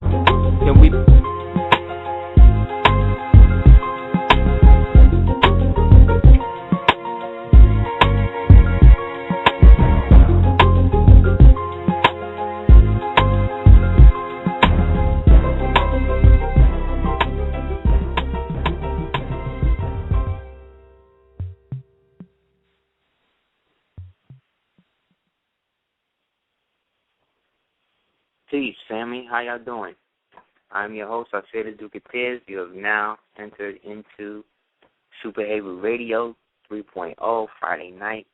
Can we? Peace, family. How y'all doing? I'm your host, Aseer the Duke of Tears. You have now entered into Super Heru Radio 3.0 Friday night.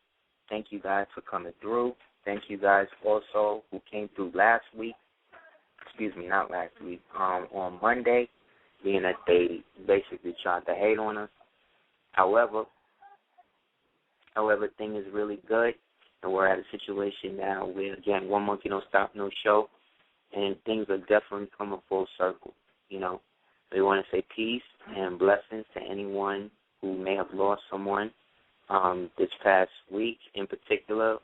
Thank you guys for coming through. Thank you guys also who came through last week. Excuse me, not last week. On Monday, being that they basically tried to hate on us. However, thing is really good, and we're at a situation now where, again, One Monkey Don't Stop No Show, and things are definitely coming full circle, you know. We want to say peace and blessings to anyone who may have lost someone this past week, in particular,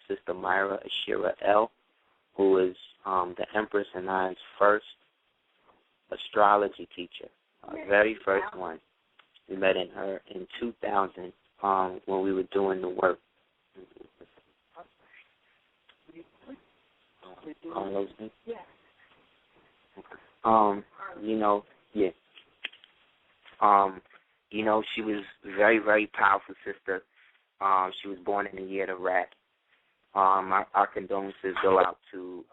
Sister Myra Ashira L., who is the Empress and I's first astrology teacher, very first one. We met her in 2000 when we were doing the work. Yeah. She was very, very powerful sister. She was born in the year of the rat. Our condolences go out to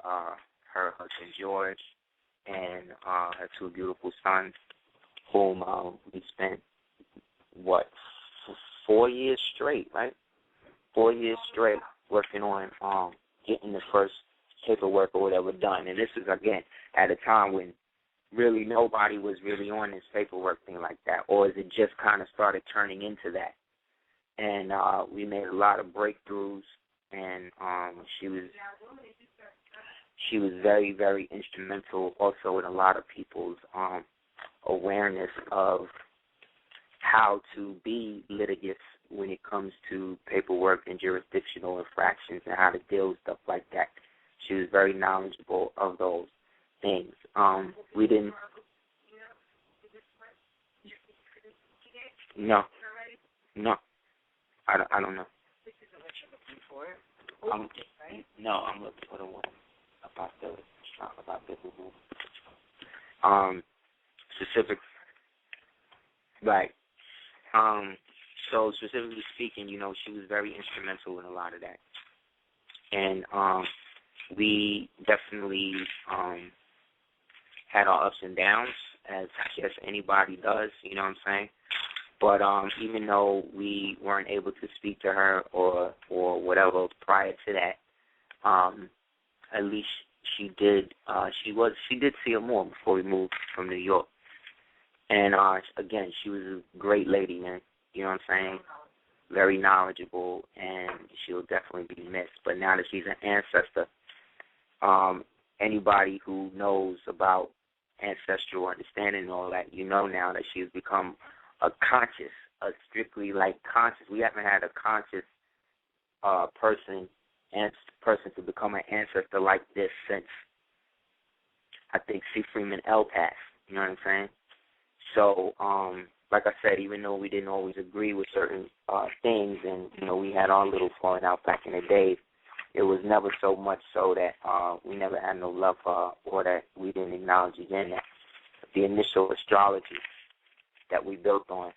her husband George and her two beautiful sons, whom we spent 4 years straight, right? 4 years straight working on getting the first paperwork or whatever done. And this is, again, at a time when really nobody was really on this paperwork thing like that, or as it just kind of started turning into that. And we made a lot of breakthroughs, and she was very, very instrumental also in a lot of people's awareness of how to be litigious when it comes to paperwork and jurisdictional infractions and how to deal with stuff like that. She was very knowledgeable of those things. We didn't. No. I don't know. I'm looking for the one about specific. Right. So specifically speaking, she was very instrumental in a lot of that. And we definitely had our ups and downs, as I guess anybody does, you know what I'm saying? But even though we weren't able to speak to her or whatever prior to that, at least she did see her more before we moved from New York. And again, she was a great lady, man. You know what I'm saying? Very knowledgeable, and she'll definitely be missed. But now that she's an ancestor, anybody who knows about ancestral understanding and all that, now that she's become a strictly conscious. We haven't had a conscious person to become an ancestor like this since, I think, C. Freeman L. passed. You know what I'm saying? So, like I said, even though we didn't always agree with certain things, and we had our little falling out back in the day, it was never so much so that we never had no love for her, or that we didn't acknowledge again that the initial astrology that we built on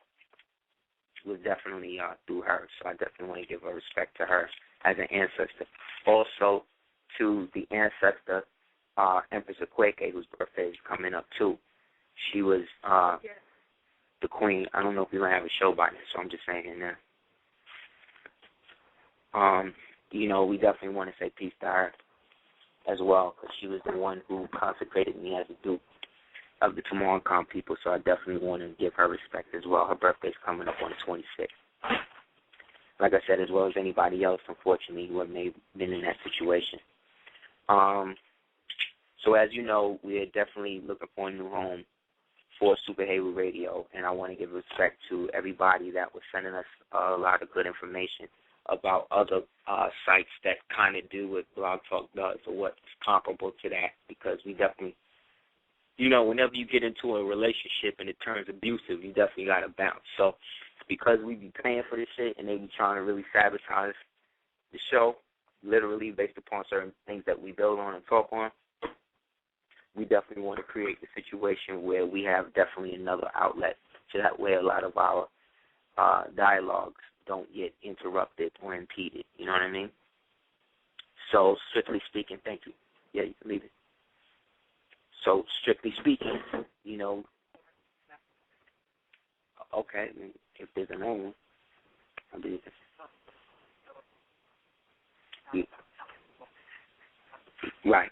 was definitely through her. So I definitely want to give her respect to her as an ancestor. Also to the ancestor, Empress Akweke, whose birthday is coming up too. She was the queen. I don't know if we're going to have a show by this, so I'm just saying it now. We definitely want to say peace to her as well, because she was the one who consecrated me as a duke of the Tamaran people, so I definitely want to give her respect as well. Her birthday's coming up on the 26th. Like I said, as well as anybody else, unfortunately, who may have been in that situation. So as you know, we're definitely looking for a new home for Super Heru Radio, and I want to give respect to everybody that was sending us a lot of good information about other sites that kind of do what Blog Talk does or what's comparable to that, because we definitely whenever you get into a relationship and it turns abusive, you definitely got to bounce. So because we be paying for this shit and they be trying to really sabotage the show, literally based upon certain things that we build on and talk on, we definitely want to create a situation where we have definitely another outlet, so that way a lot of our dialogues don't get interrupted or impeded. You know what I mean? So strictly speaking, thank you. Yeah, you can leave it. So strictly speaking, okay, if there's an own, I believe it. Right.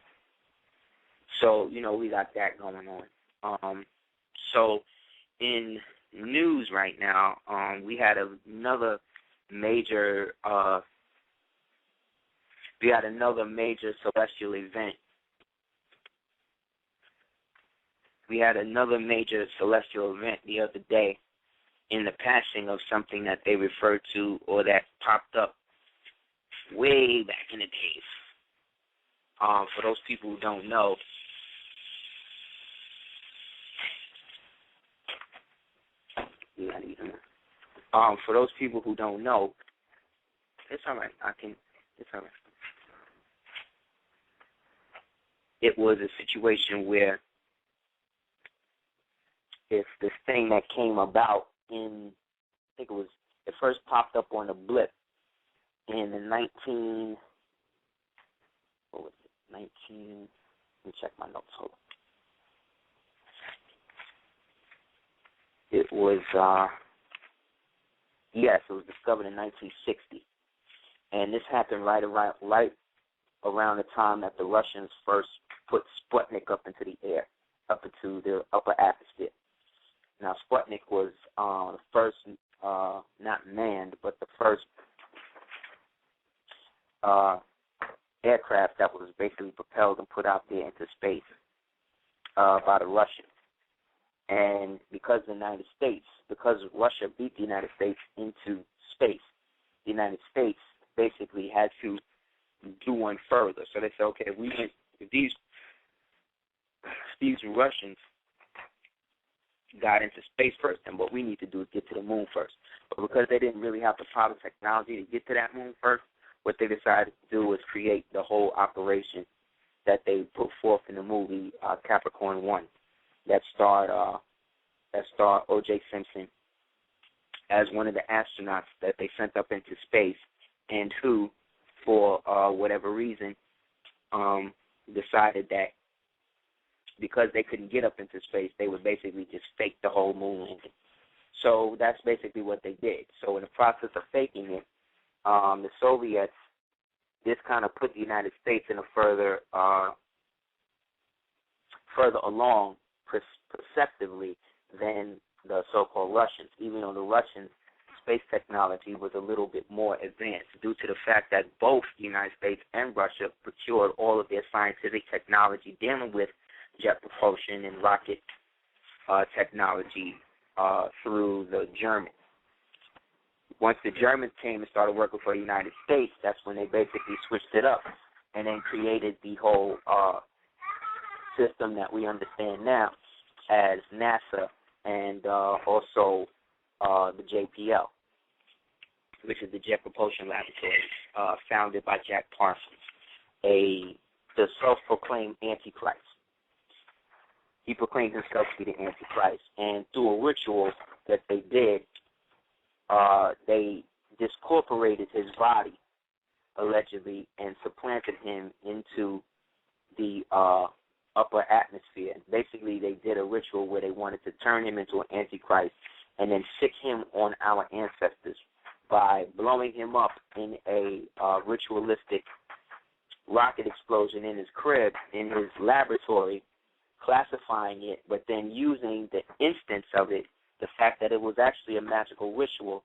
So, we got that going on. So in news right now, we had another major celestial event. We had another major celestial event the other day in the passing of something that they referred to or that popped up way back in the days. For those people who don't know, for those people who don't know, it's all right. It's all right. It was a situation where if this thing that came about it first popped up on a blip in the 19, let me check my notes, hold on. It was, it was discovered in 1960. And this happened right around the time that the Russians first put Sputnik up into the air, up into the upper atmosphere. Now, Sputnik was the first, not manned, but the first aircraft that was basically propelled and put out there into space by the Russians. And because Russia beat the United States into space, the United States basically had to do one further. So they said, okay, if these Russians got into space first, then what we need to do is get to the moon first. But because they didn't really have the proper technology to get to that moon first, what they decided to do was create the whole operation that they put forth in the movie Capricorn 1 that starred O.J. Simpson as one of the astronauts that they sent up into space, and who, for whatever reason, decided that because they couldn't get up into space, they would basically just fake the whole moon landing. So that's basically what they did. So in the process of faking it, the Soviets, this kind of put the United States in a further along perceptively than the so-called Russians, even though the Russians' space technology was a little bit more advanced due to the fact that both the United States and Russia procured all of their scientific technology dealing with jet propulsion and rocket technology through the Germans. Once the Germans came and started working for the United States, that's when they basically switched it up and then created the whole system that we understand now as NASA and also the JPL, which is the Jet Propulsion Laboratory, founded by Jack Parsons, the self-proclaimed Antichrist. He proclaimed himself to be the Antichrist, and through a ritual that they did, they discorporated his body, allegedly, and supplanted him into the upper atmosphere. Basically, they did a ritual where they wanted to turn him into an Antichrist and then sick him on our ancestors by blowing him up in a ritualistic rocket explosion in his crib, in his laboratory, classifying it, but then using the instance of it, the fact that it was actually a magical ritual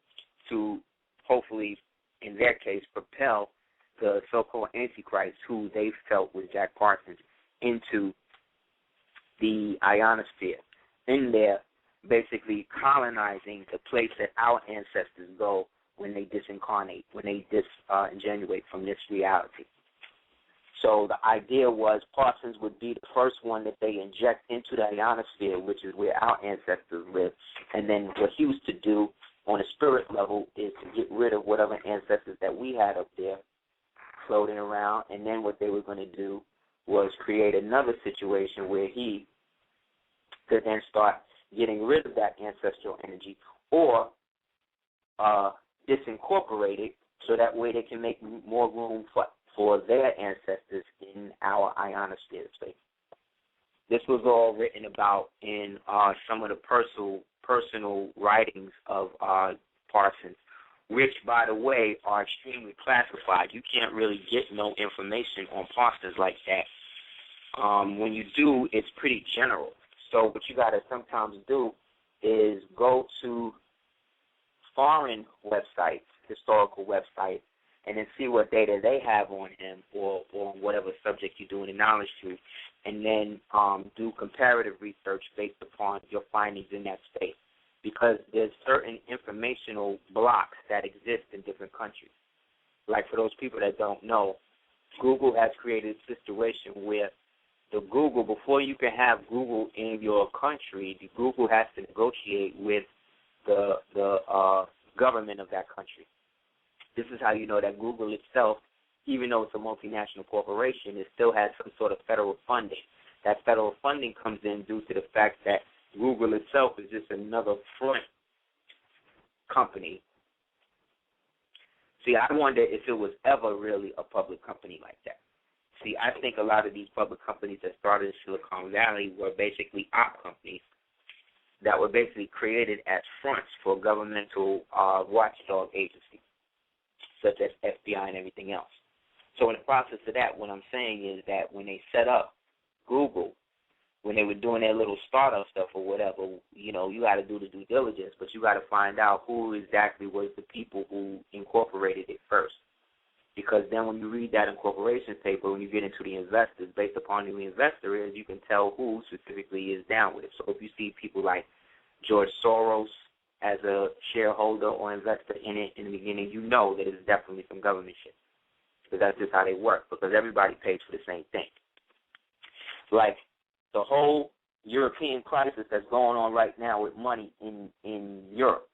to hopefully, in their case, propel the so-called Antichrist, who they felt was Jack Parsons, into the ionosphere. In there, basically colonizing the place that our ancestors go when they disincarnate, when they disingenuate from this reality. So the idea was Parsons would be the first one that they inject into the ionosphere, which is where our ancestors live. And then what he was to do on a spirit level is to get rid of whatever ancestors that we had up there floating around. And then what they were going to do was create another situation where he could then start getting rid of that ancestral energy or disincorporate it so that way they can make more room for their ancestors in our ionosphere space. This was all written about in some of the personal writings of Parsons, which, by the way, are extremely classified. You can't really get no information on Parsons like that. When you do, it's pretty general. So what you got to sometimes do is go to foreign websites, historical websites, and then see what data they have on him or whatever subject you're doing the knowledge to, and then do comparative research based upon your findings in that space. Because there's certain informational blocks that exist in different countries. Like for those people that don't know, Google has created a situation where the Google, before you can have Google in your country, the Google has to negotiate with the government of that country. This is how you know that Google itself, even though it's a multinational corporation, it still has some sort of federal funding. That federal funding comes in due to the fact that Google itself is just another front company. See, I wonder if it was ever really a public company like that. See, I think a lot of these public companies that started in Silicon Valley were basically op companies that were basically created as fronts for governmental watchdog agencies, such as FBI and everything else. So in the process of that, what I'm saying is that when they set up Google, when they were doing their little startup stuff or whatever, you know, you got to do the due diligence, but you got to find out who exactly was the people who incorporated it first. Because then when you read that incorporation paper, when you get into the investors, based upon who the investor is, you can tell who specifically is down with it. So if you see people like George Soros as a shareholder or investor in it in the beginning, you know that it's definitely some government shit. Because that's just how they work, because everybody pays for the same thing. Like the whole European crisis that's going on right now with money in Europe,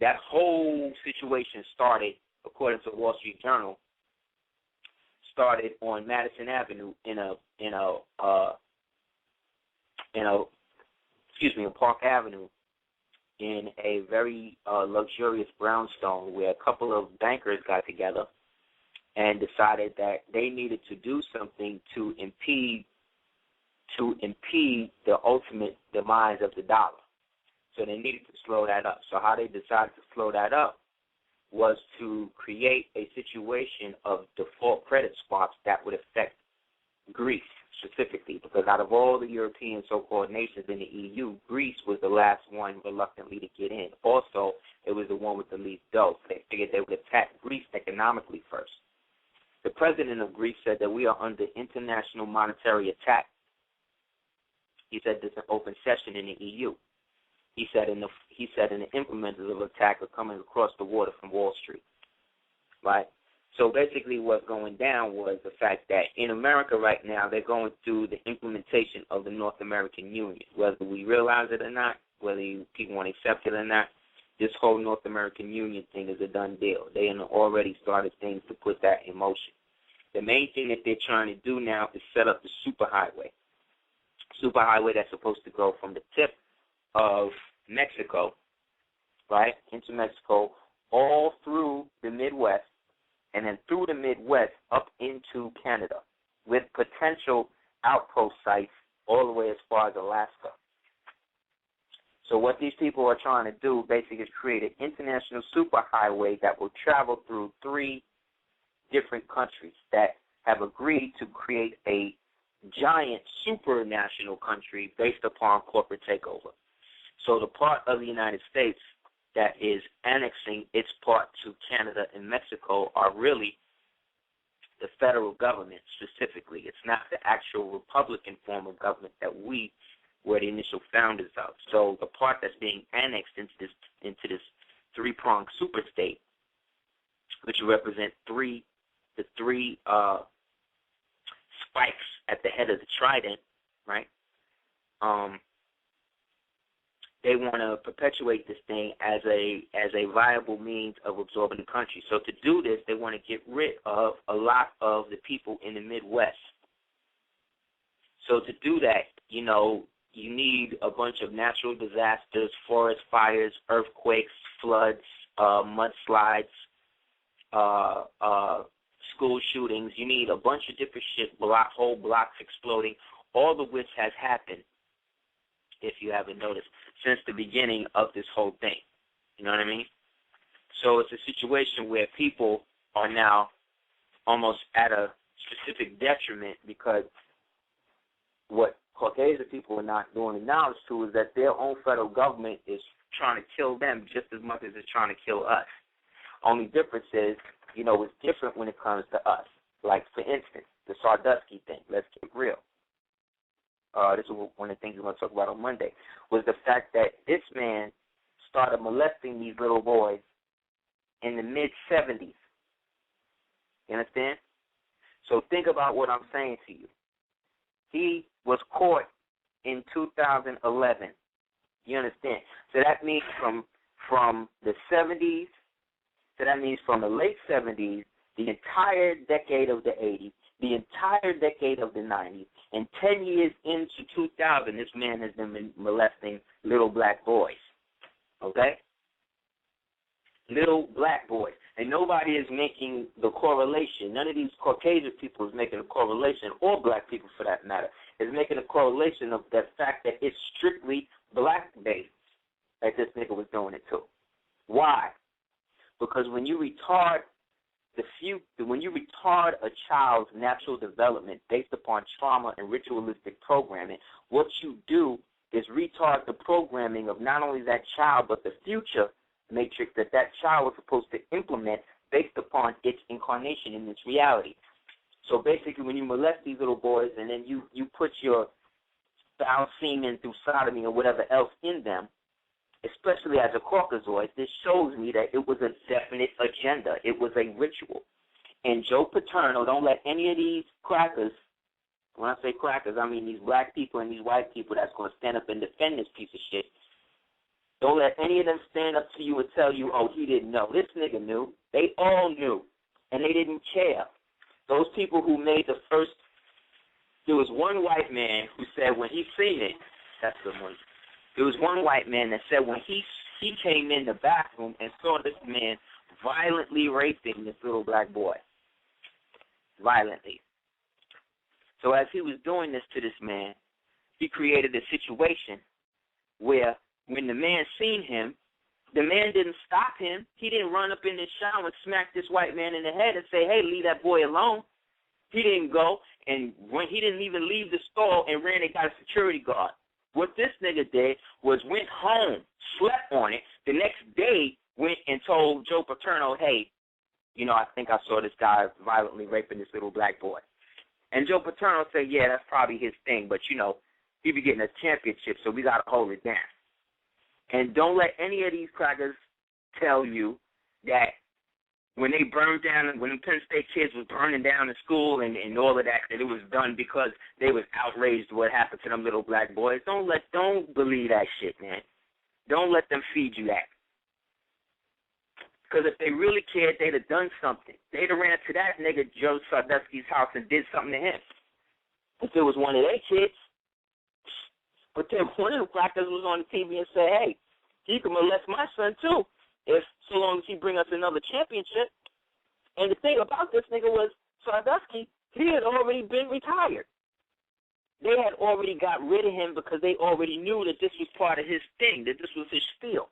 that whole situation started, according to Wall Street Journal, started on Madison Avenue in Park Avenue, in a very luxurious brownstone where a couple of bankers got together and decided that they needed to do something to impede the ultimate demise of the dollar. So they needed to slow that up. So how they decided to slow that up was to create a situation of default credit swaps that would affect Greece specifically, because out of all the European so-called nations in the EU, Greece was the last one reluctantly to get in. Also, it was the one with the least dough. They figured they would attack Greece economically first. The president of Greece said that we are under international monetary attack. He said there's an open session in the EU. He said the implementers of the attack are coming across the water from Wall Street. Right? So basically what's going down was the fact that in America right now, they're going through the implementation of the North American Union. Whether we realize it or not, whether people want to accept it or not, this whole North American Union thing is a done deal. They already started things to put that in motion. The main thing that they're trying to do now is set up the superhighway. Superhighway that's supposed to go from the tip of Mexico, right, into Mexico, all through the Midwest, and then through the Midwest up into Canada, with potential outpost sites all the way as far as Alaska. So what these people are trying to do basically is create an international superhighway that will travel through 3 different countries that have agreed to create a giant supranational country based upon corporate takeover. So the part of the United States that is annexing its part to Canada and Mexico are really the federal government specifically. It's not the actual Republican form of government that we were the initial founders of. So the part that's being annexed into this 3-pronged super state, which represent the three spikes at the head of the trident, right? They want to perpetuate this thing as a viable means of absorbing the country. So to do this, they want to get rid of a lot of the people in the Midwest. So to do that, you need a bunch of natural disasters, forest fires, earthquakes, floods, mudslides, school shootings. You need a bunch of different shit, whole blocks exploding, all of which has happened, if you haven't noticed, since the beginning of this whole thing. You know what I mean? So it's a situation where people are now almost at a specific detriment because what Caucasian people are not doing acknowledge to is that their own federal government is trying to kill them just as much as it's trying to kill us. Only difference is, it's different when it comes to us. Like, for instance, the Sandusky thing. Let's get real. This is one of the things we're going to talk about on Monday, was the fact that this man started molesting these little boys in the mid-'70s. You understand? So think about what I'm saying to you. He was caught in 2011. You understand? So that means from the 70s, so that means from the late 70s, the entire decade of the 80s, the entire decade of the 90s, and 10 years into 2000, this man has been molesting little black boys. Okay? Little black boys. And nobody is making the correlation. None of these Caucasian people is making a correlation, or black people for that matter, is making a correlation of the fact that it's strictly black-based that this nigga was doing it to. Why? Because when you retard a child's natural development based upon trauma and ritualistic programming, what you do is retard the programming of not only that child but the future matrix that child was supposed to implement based upon its incarnation in this reality. So basically, when you molest these little boys and then you put your foul semen through sodomy or whatever else in them, especially as a Caucasoid, this shows me that it was a definite agenda. It was a ritual. And Joe Paterno, don't let any of these crackers, when I say crackers, I mean these black people and these white people that's going to stand up and defend this piece of shit, don't let any of them stand up to you and tell you, oh, he didn't know. This nigga knew. They all knew, and they didn't care. Those people who made the first, there was one white man who said when he seen it, that's the one. There was one white man that said when he came in the bathroom and saw this man violently raping this little black boy. Violently. So as he was doing this to this man, he created a situation where when the man seen him, the man didn't stop him. He didn't run up in the shower and smack this white man in the head and say, hey, leave that boy alone. He didn't go, and when he didn't even leave the stall and ran and got a security guard. What this nigga did was went home, slept on it. The next day went and told Joe Paterno, hey, I think I saw this guy violently raping this little black boy. And Joe Paterno said, yeah, that's probably his thing, but, he be getting a championship, so we got to hold it down. And don't let any of these crackers tell you that when they burned down, when the Penn State kids was burning down the school and all of that it was done because they was outraged what happened to them little black boys. Don't believe that shit, man. Don't let them feed you that. Because if they really cared, they'd have done something. They'd have ran to that nigga Joe Sandusky's house and did something to him. If it was one of their kids. But then one of the crackers was on the TV and said, hey, he can molest my son too, so long as he bring us another championship. And the thing about this nigga was Sandusky, he had already been retired. They had already got rid of him because they already knew that this was part of his thing, that this was his spiel.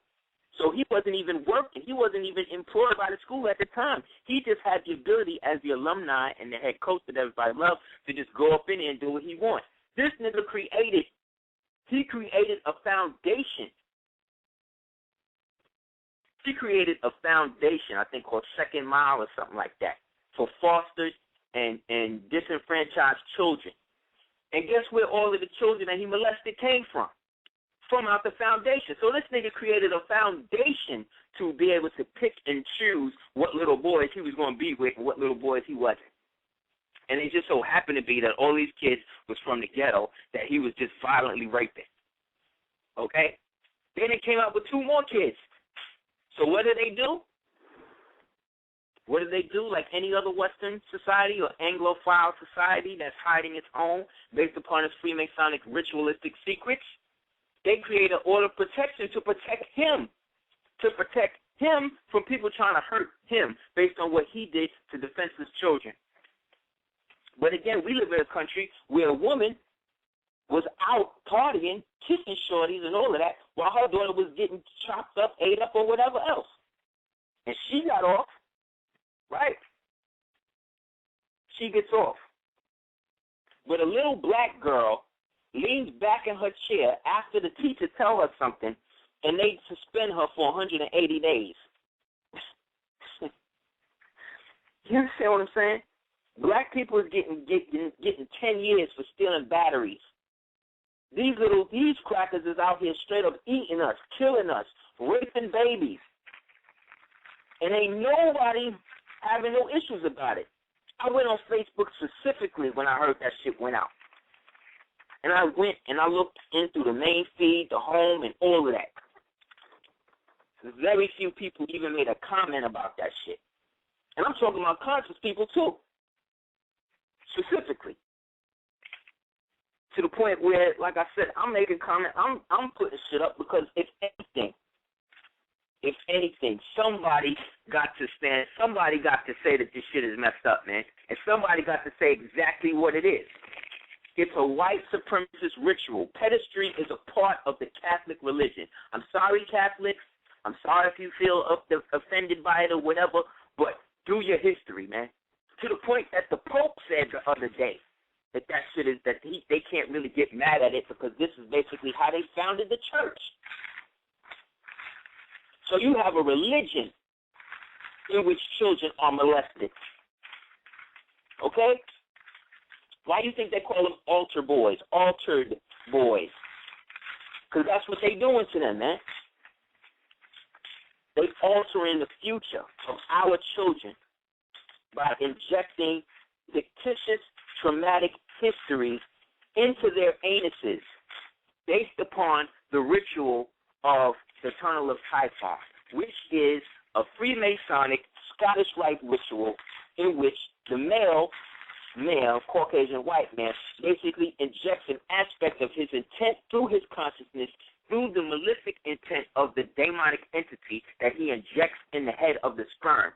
So he wasn't even working. He wasn't even employed by the school at the time. He just had the ability as the alumni and the head coach that everybody loved to just go up in there and do what he wants. This nigga created a foundation. He created a foundation, I think called Second Mile or something like that, for fostered and disenfranchised children. And guess where all of the children that he molested came from? From out the foundation. So this nigga created a foundation to be able to pick and choose what little boys he was going to be with and what little boys he wasn't. And it just so happened to be that all these kids was from the ghetto that he was just violently raping. Okay? Then they came out with 2 more kids. So what do they do? What do they do? Like any other Western society or Anglophile society that's hiding its own based upon its Freemasonic ritualistic secrets, they create an order of protection to protect him from people trying to hurt him based on what he did to defenseless children. But again, we live in a country where a woman was out partying, kissing shorties and all of that, while her daughter was getting chopped up, ate up, or whatever else. And she got off, right? She gets off. But a little black girl leans back in her chair after the teacher tells her something, and they suspend her for 180 days. You understand what I'm saying? Black people is getting 10 years for stealing batteries. These crackers is out here straight up eating us, killing us, raping babies. And ain't nobody having no issues about it. I went on Facebook specifically when I heard that shit went out. And I went and I looked in through the main feed, the home, and all of that. Very few people even made a comment about that shit. And I'm talking about conscious people, too. Specifically. To the point where, like I said, I'm making comments. I'm putting shit up because if anything, somebody got to say that this shit is messed up, man. And somebody got to say exactly what it is. It's a white supremacist ritual. Pedestry is a part of the Catholic religion. I'm sorry, Catholics. I'm sorry if you feel offended by it or whatever, but do your history, man. To the point that the Pope said the other day that shit is they can't really get mad at it because this is basically how they founded the church. So you have a religion in which children are molested. Okay? Why do you think they call them altered boys? Because that's what they're doing to them, man. They're altering the future of our children by injecting fictitious, traumatic histories into their anuses based upon the ritual of the Tunnel of Typhon, which is a Freemasonic Scottish Rite ritual in which the male, Caucasian white man, basically injects an aspect of his intent through his consciousness, through the malefic intent of the demonic entity that he injects in the head of the sperm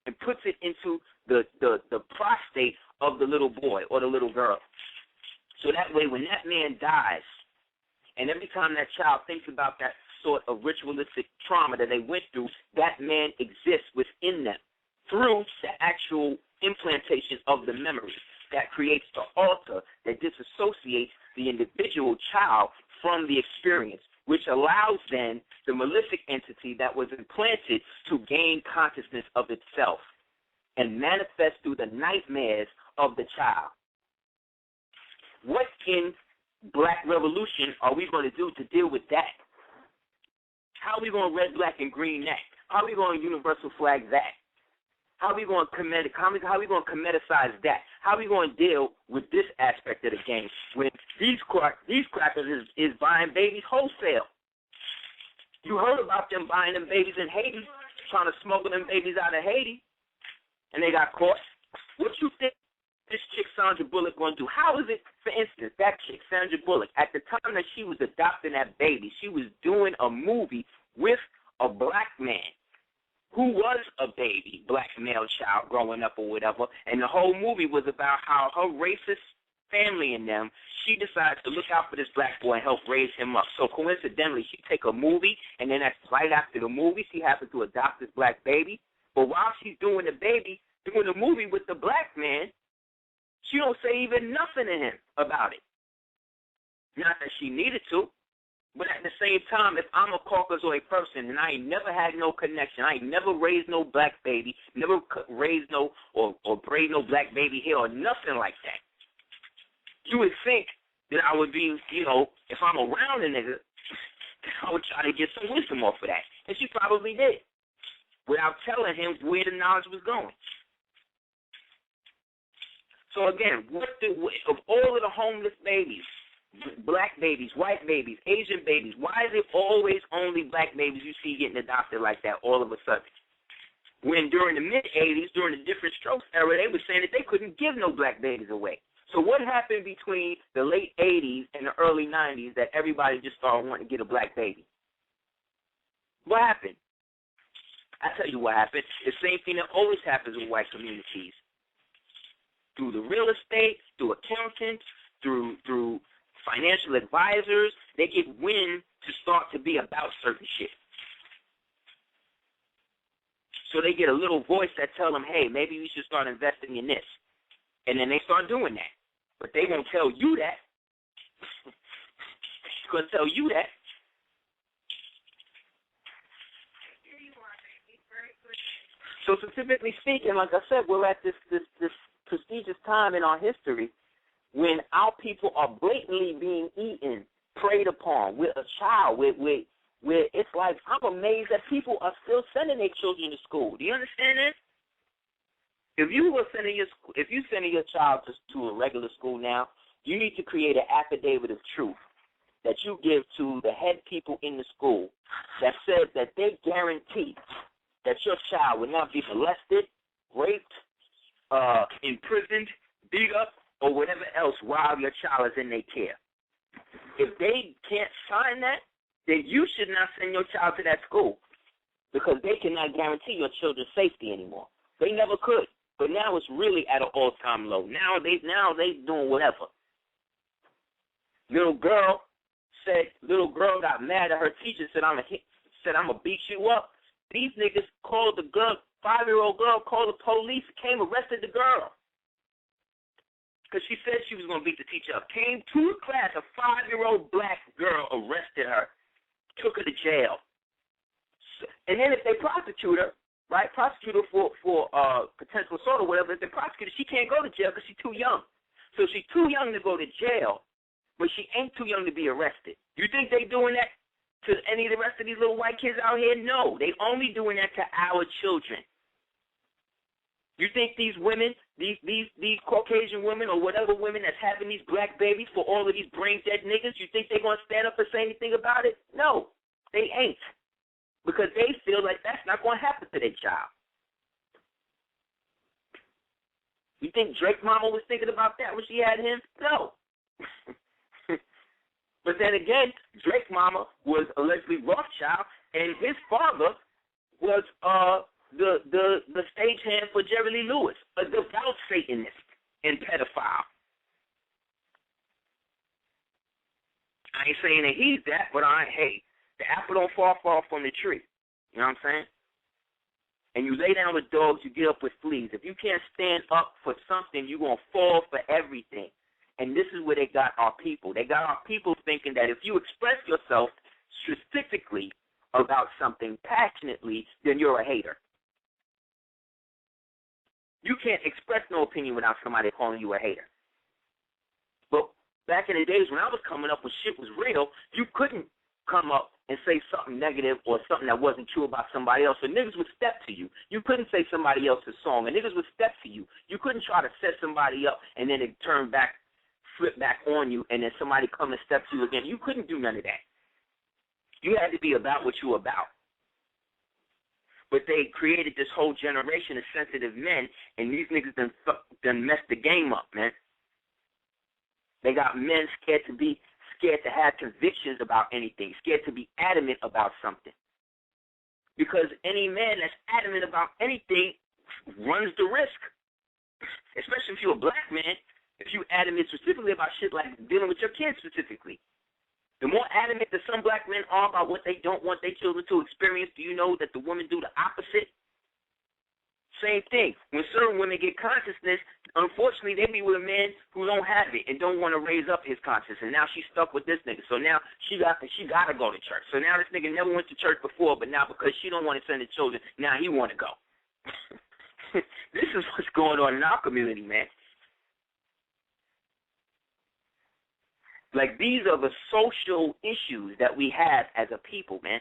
and puts it into the prostate of the little boy or the little girl. So that way when that man dies, and every time that child thinks about that sort of ritualistic trauma that they went through, that man exists within them through the actual implantation of the memory that creates the altar that disassociates the individual child from the experience, which allows then the malefic entity that was implanted to gain consciousness of itself and manifest through the nightmares of the child. What in Black Revolution are we going to do to deal with that? How are we going to red, black, and green that? How are we going to universal flag that? How are we going to comedicize that? How are we going to deal with this aspect of the game when these crackers is buying babies wholesale? You heard about them buying them babies in Haiti, trying to smuggle them babies out of Haiti, and they got caught. What you think this chick Sandra Bullock going to do? How is it, for instance, that chick Sandra Bullock, at the time that she was adopting that baby, she was doing a movie with a black man who was a baby, black male child growing up or whatever, and the whole movie was about how her racist family and them, she decides to look out for this black boy and help raise him up. So coincidentally, she take a movie, and then right after the movie, she happens to adopt this black baby. But while she's doing the movie with the black man, she don't say even nothing to him about it. Not that she needed to, but at the same time, if I'm a Caucasoid person and I ain't never had no connection, I ain't never raised no black baby, never raised no or braid no black baby hair or nothing like that, you would think that I would be, if I'm around a nigga, I would try to get some wisdom off of that. And she probably did, without telling him where the knowledge was going. So again, of all of the homeless babies, black babies, white babies, Asian babies, why is it always only black babies you see getting adopted like that all of a sudden? When during the mid-'80s, during the different strokes era, they were saying that they couldn't give no black babies away. So what happened between the late 80s and the early 90s that everybody just started wanting to get a black baby? What happened? I tell you what happened. The same thing that always happens with white communities. Through the real estate, through accountants, through financial advisors, they get wind to start to be about certain shit. So they get a little voice that tell them, hey, maybe we should start investing in this. And then they start doing that. But they won't tell you that. They're going to tell you that. So specifically speaking, like I said, we're at this prestigious time in our history when our people are blatantly being eaten, preyed upon with a child, with it's like I'm amazed that people are still sending their children to school. Do you understand this? If you sending your child to a regular school now, you need to create an affidavit of truth that you give to the head people in the school that says that they guarantee that your child will not be molested, raped, imprisoned, beat up, or whatever else while your child is in their care. If they can't sign that, then you should not send your child to that school because they cannot guarantee your children's safety anymore. They never could. But now it's really at an all-time low. Now they doing whatever. Little girl got mad at her teacher, said I'm gonna beat you up. These niggas called the girl, 5-year-old girl, called the police, came, arrested the girl. Because she said she was going to beat the teacher up. Came to the class, a 5-year-old black girl arrested her, took her to jail. And then if they prosecute her, right, prosecute her for potential assault or whatever, if they prosecute her, she can't go to jail because she's too young. So she's too young to go to jail, but she ain't too young to be arrested. You think they doing that to any of the rest of these little white kids out here? No, they only doing that to our children. You think these women, these Caucasian women or whatever women that's having these black babies for all of these brain-dead niggas, you think they're going to stand up and say anything about it? No, they ain't. Because they feel like that's not going to happen to their child. You think Drake mama was thinking about that when she had him? No. But then again, Drake mama was allegedly Rothschild, and his father was the stagehand for Jerry Lee Lewis, a devout Satanist and pedophile. I ain't saying that he's that, but hey, the apple don't fall far from the tree. You know what I'm saying? And you lay down with dogs, you get up with fleas. If you can't stand up for something, you're going to fall for everything. And this is where they got our people. They got our people thinking that if you express yourself specifically about something passionately, then you're a hater. You can't express no opinion without somebody calling you a hater. But back in the days when I was coming up when shit was real, you couldn't come up and say something negative or something that wasn't true about somebody else. So niggas would step to you. You couldn't say somebody else's song, and niggas would step to you. You couldn't try to set somebody up and then it turn back, flip back on you, and then somebody come and step to you again. You couldn't do none of that. You had to be about what you were about. But they created this whole generation of sensitive men, and these niggas done messed the game up, man. They got men scared to have convictions about anything, scared to be adamant about something. Because any man that's adamant about anything runs the risk, especially if you're a black man, if you're adamant specifically about shit like dealing with your kids specifically. The more adamant that some black men are about what they don't want their children to experience, do you know that the women do the opposite? Same thing. When certain women get consciousness, unfortunately, they be with a man who don't have it and don't want to raise up his consciousness. And now she's stuck with this nigga. So now she got to go to church. So now this nigga never went to church before, but now because she don't want to send the children, now he want to go. This is what's going on in our community, man. Like, these are the social issues that we have as a people, man.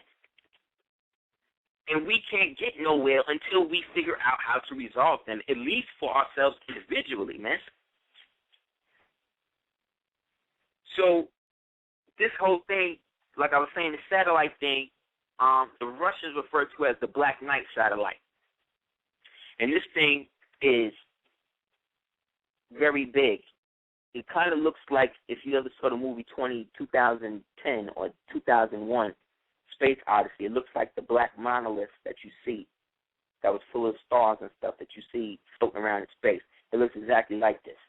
And we can't get nowhere until we figure out how to resolve them, at least for ourselves individually, man. So this whole thing, like I was saying, the satellite thing, the Russians refer to as the Black Knight satellite. And this thing is very big. It kind of looks like if you ever saw the movie 2010 or 2001, Space Odyssey, it looks like the black monolith that you see that was full of stars and stuff that you see floating around in space. It looks exactly like this.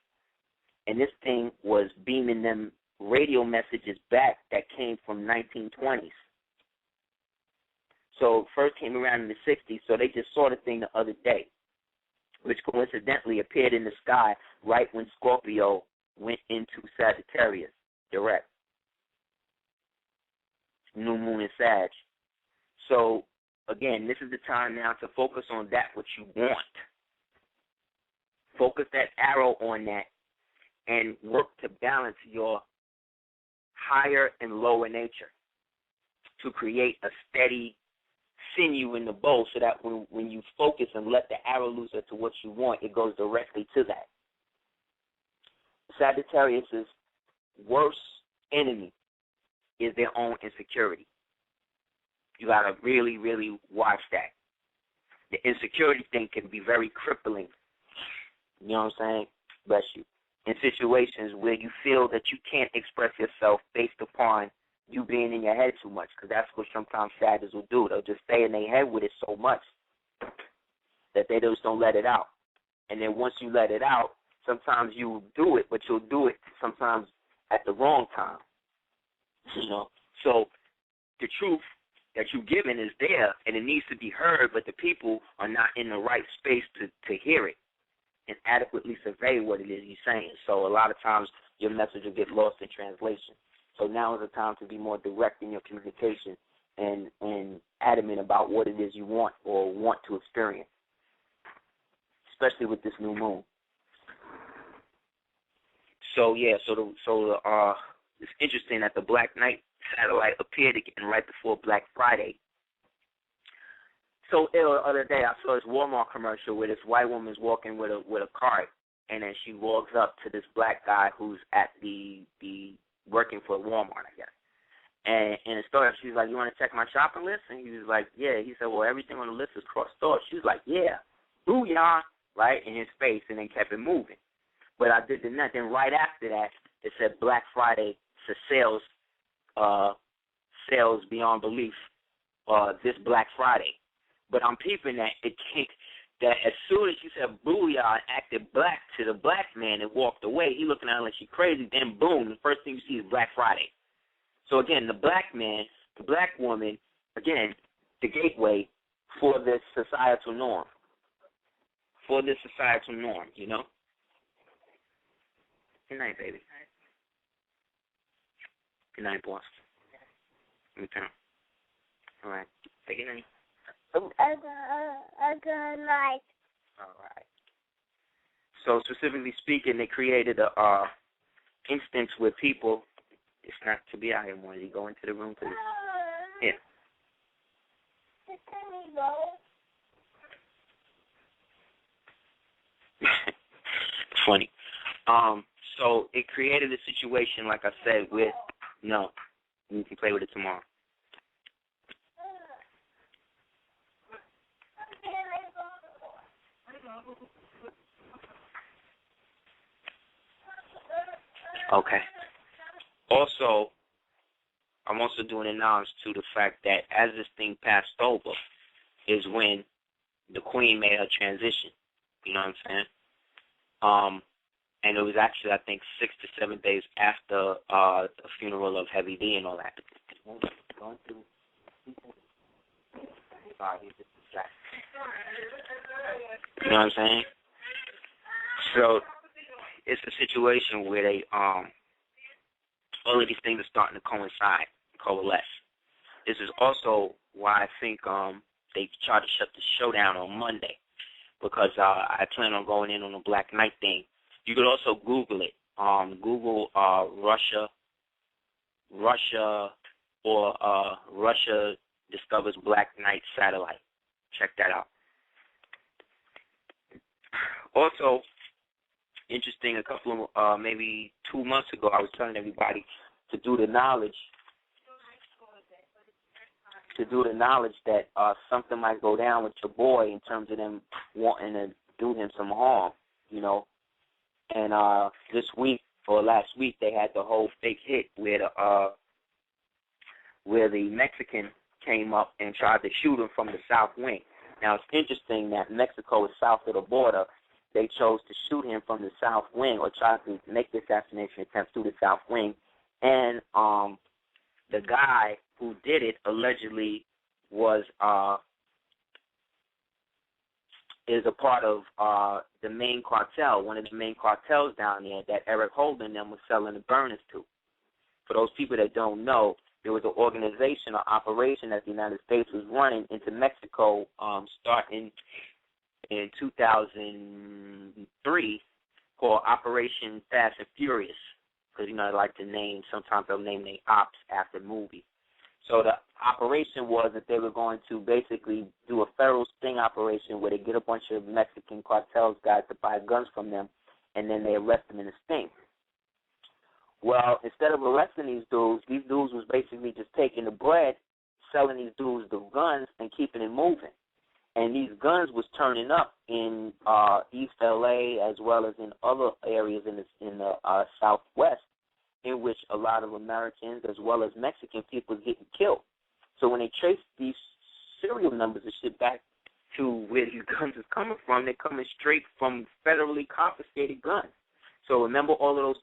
And this thing was beaming them radio messages back that came from 1920s. So first came around in the 60s, so they just saw the thing the other day, which coincidentally appeared in the sky right when Scorpio went into Sagittarius direct. New moon in Sag. So, again, this is the time now to focus on that which you want. Focus that arrow on that and work to balance your higher and lower nature to create a steady sinew in the bow so that when you focus and let the arrow loose to what you want, it goes directly to that. Sagittarius' worst enemy is their own insecurity. You got to really, really watch that. The insecurity thing can be very crippling. You know what I'm saying? Bless you. In situations where you feel that you can't express yourself based upon you being in your head too much, because that's what sometimes Sagittarius will do. They'll just stay in their head with it so much that they just don't let it out. And then once you let it out, sometimes you do it, but you'll do it sometimes at the wrong time. You know, so the truth that you're giving is there, and it needs to be heard, but the people are not in the right space to hear it and adequately survey what it is you're saying. So a lot of times your message will get lost in translation. So now is the time to be more direct in your communication and adamant about what it is you want or want to experience, especially with this new moon. So yeah, it's interesting that the Black Knight satellite appeared again right before Black Friday. So the other day I saw this Walmart commercial where this white woman's walking with a cart, and then she walks up to this black guy who's at the working for Walmart, I guess. And in the store, she's like, "You want to check my shopping list?" And he was like, "Yeah." He said, "Well, everything on the list is crossed off." She was like, "Yeah, booyah," right, in his face, and then kept it moving. But I did the next. Then right after that, it said Black Friday for sales beyond belief this Black Friday. But I'm peeping that that as soon as she said booyah and acted black to the black man and walked away, he looking at her like she crazy. Then boom, the first thing you see is Black Friday. So again, the black man, the black woman, again, the gateway for this societal norm. You know? Good night, baby. Good night, boss. Let me turn. All right. Say good night. Good night. All right. So specifically speaking, they created a instance where people, it's not to be out here more. You go into the room to this. Yeah. Funny. So it created a situation, like I said, with, no, you can play with it tomorrow. Okay. Also, I'm also doing a knowledge to the fact that as this thing passed over is when the Queen made her transition. You know what I'm saying? And it was actually, I think, 6 to 7 days after the funeral of Heavy D and all that. You know what I'm saying? So it's a situation where they all of these things are starting to coalesce. This is also why I think they tried to shut the show down on Monday, because I plan on going in on the Black Knight thing. You could also Google it. Google Russia or Russia discovers Black Knight satellite. Check that out. Also, interesting. A couple of maybe 2 months ago, I was telling everybody to do the knowledge that something might go down with your boy in terms of them wanting to do him some harm, you know. And this week or last week, they had the whole fake hit where the Mexican came up and tried to shoot him from the south wing. Now, it's interesting that Mexico is south of the border. They chose to shoot him from the south wing, or try to make the assassination attempt through the south wing. And the guy who did it allegedly is a part of the main cartel, one of the main cartels down there that Eric Holder and them was selling the burners to. For those people that don't know, there was an organization or operation that the United States was running into Mexico starting in 2003 called Operation Fast and Furious, because, you know, they like to name, sometimes they'll name their ops after movies. So the operation was that they were going to basically do a federal sting operation where they get a bunch of Mexican cartels guys to buy guns from them, and then they arrest them in a sting. Well, instead of arresting these dudes was basically just taking the bread, selling these dudes the guns, and keeping it moving. And these guns was turning up in East L.A. as well as in other areas in the Southwest, in which a lot of Americans as well as Mexican people was getting killed. So when they traced these serial numbers and shit back to where these guns is coming from, they're coming straight from federally confiscated guns. So remember all of those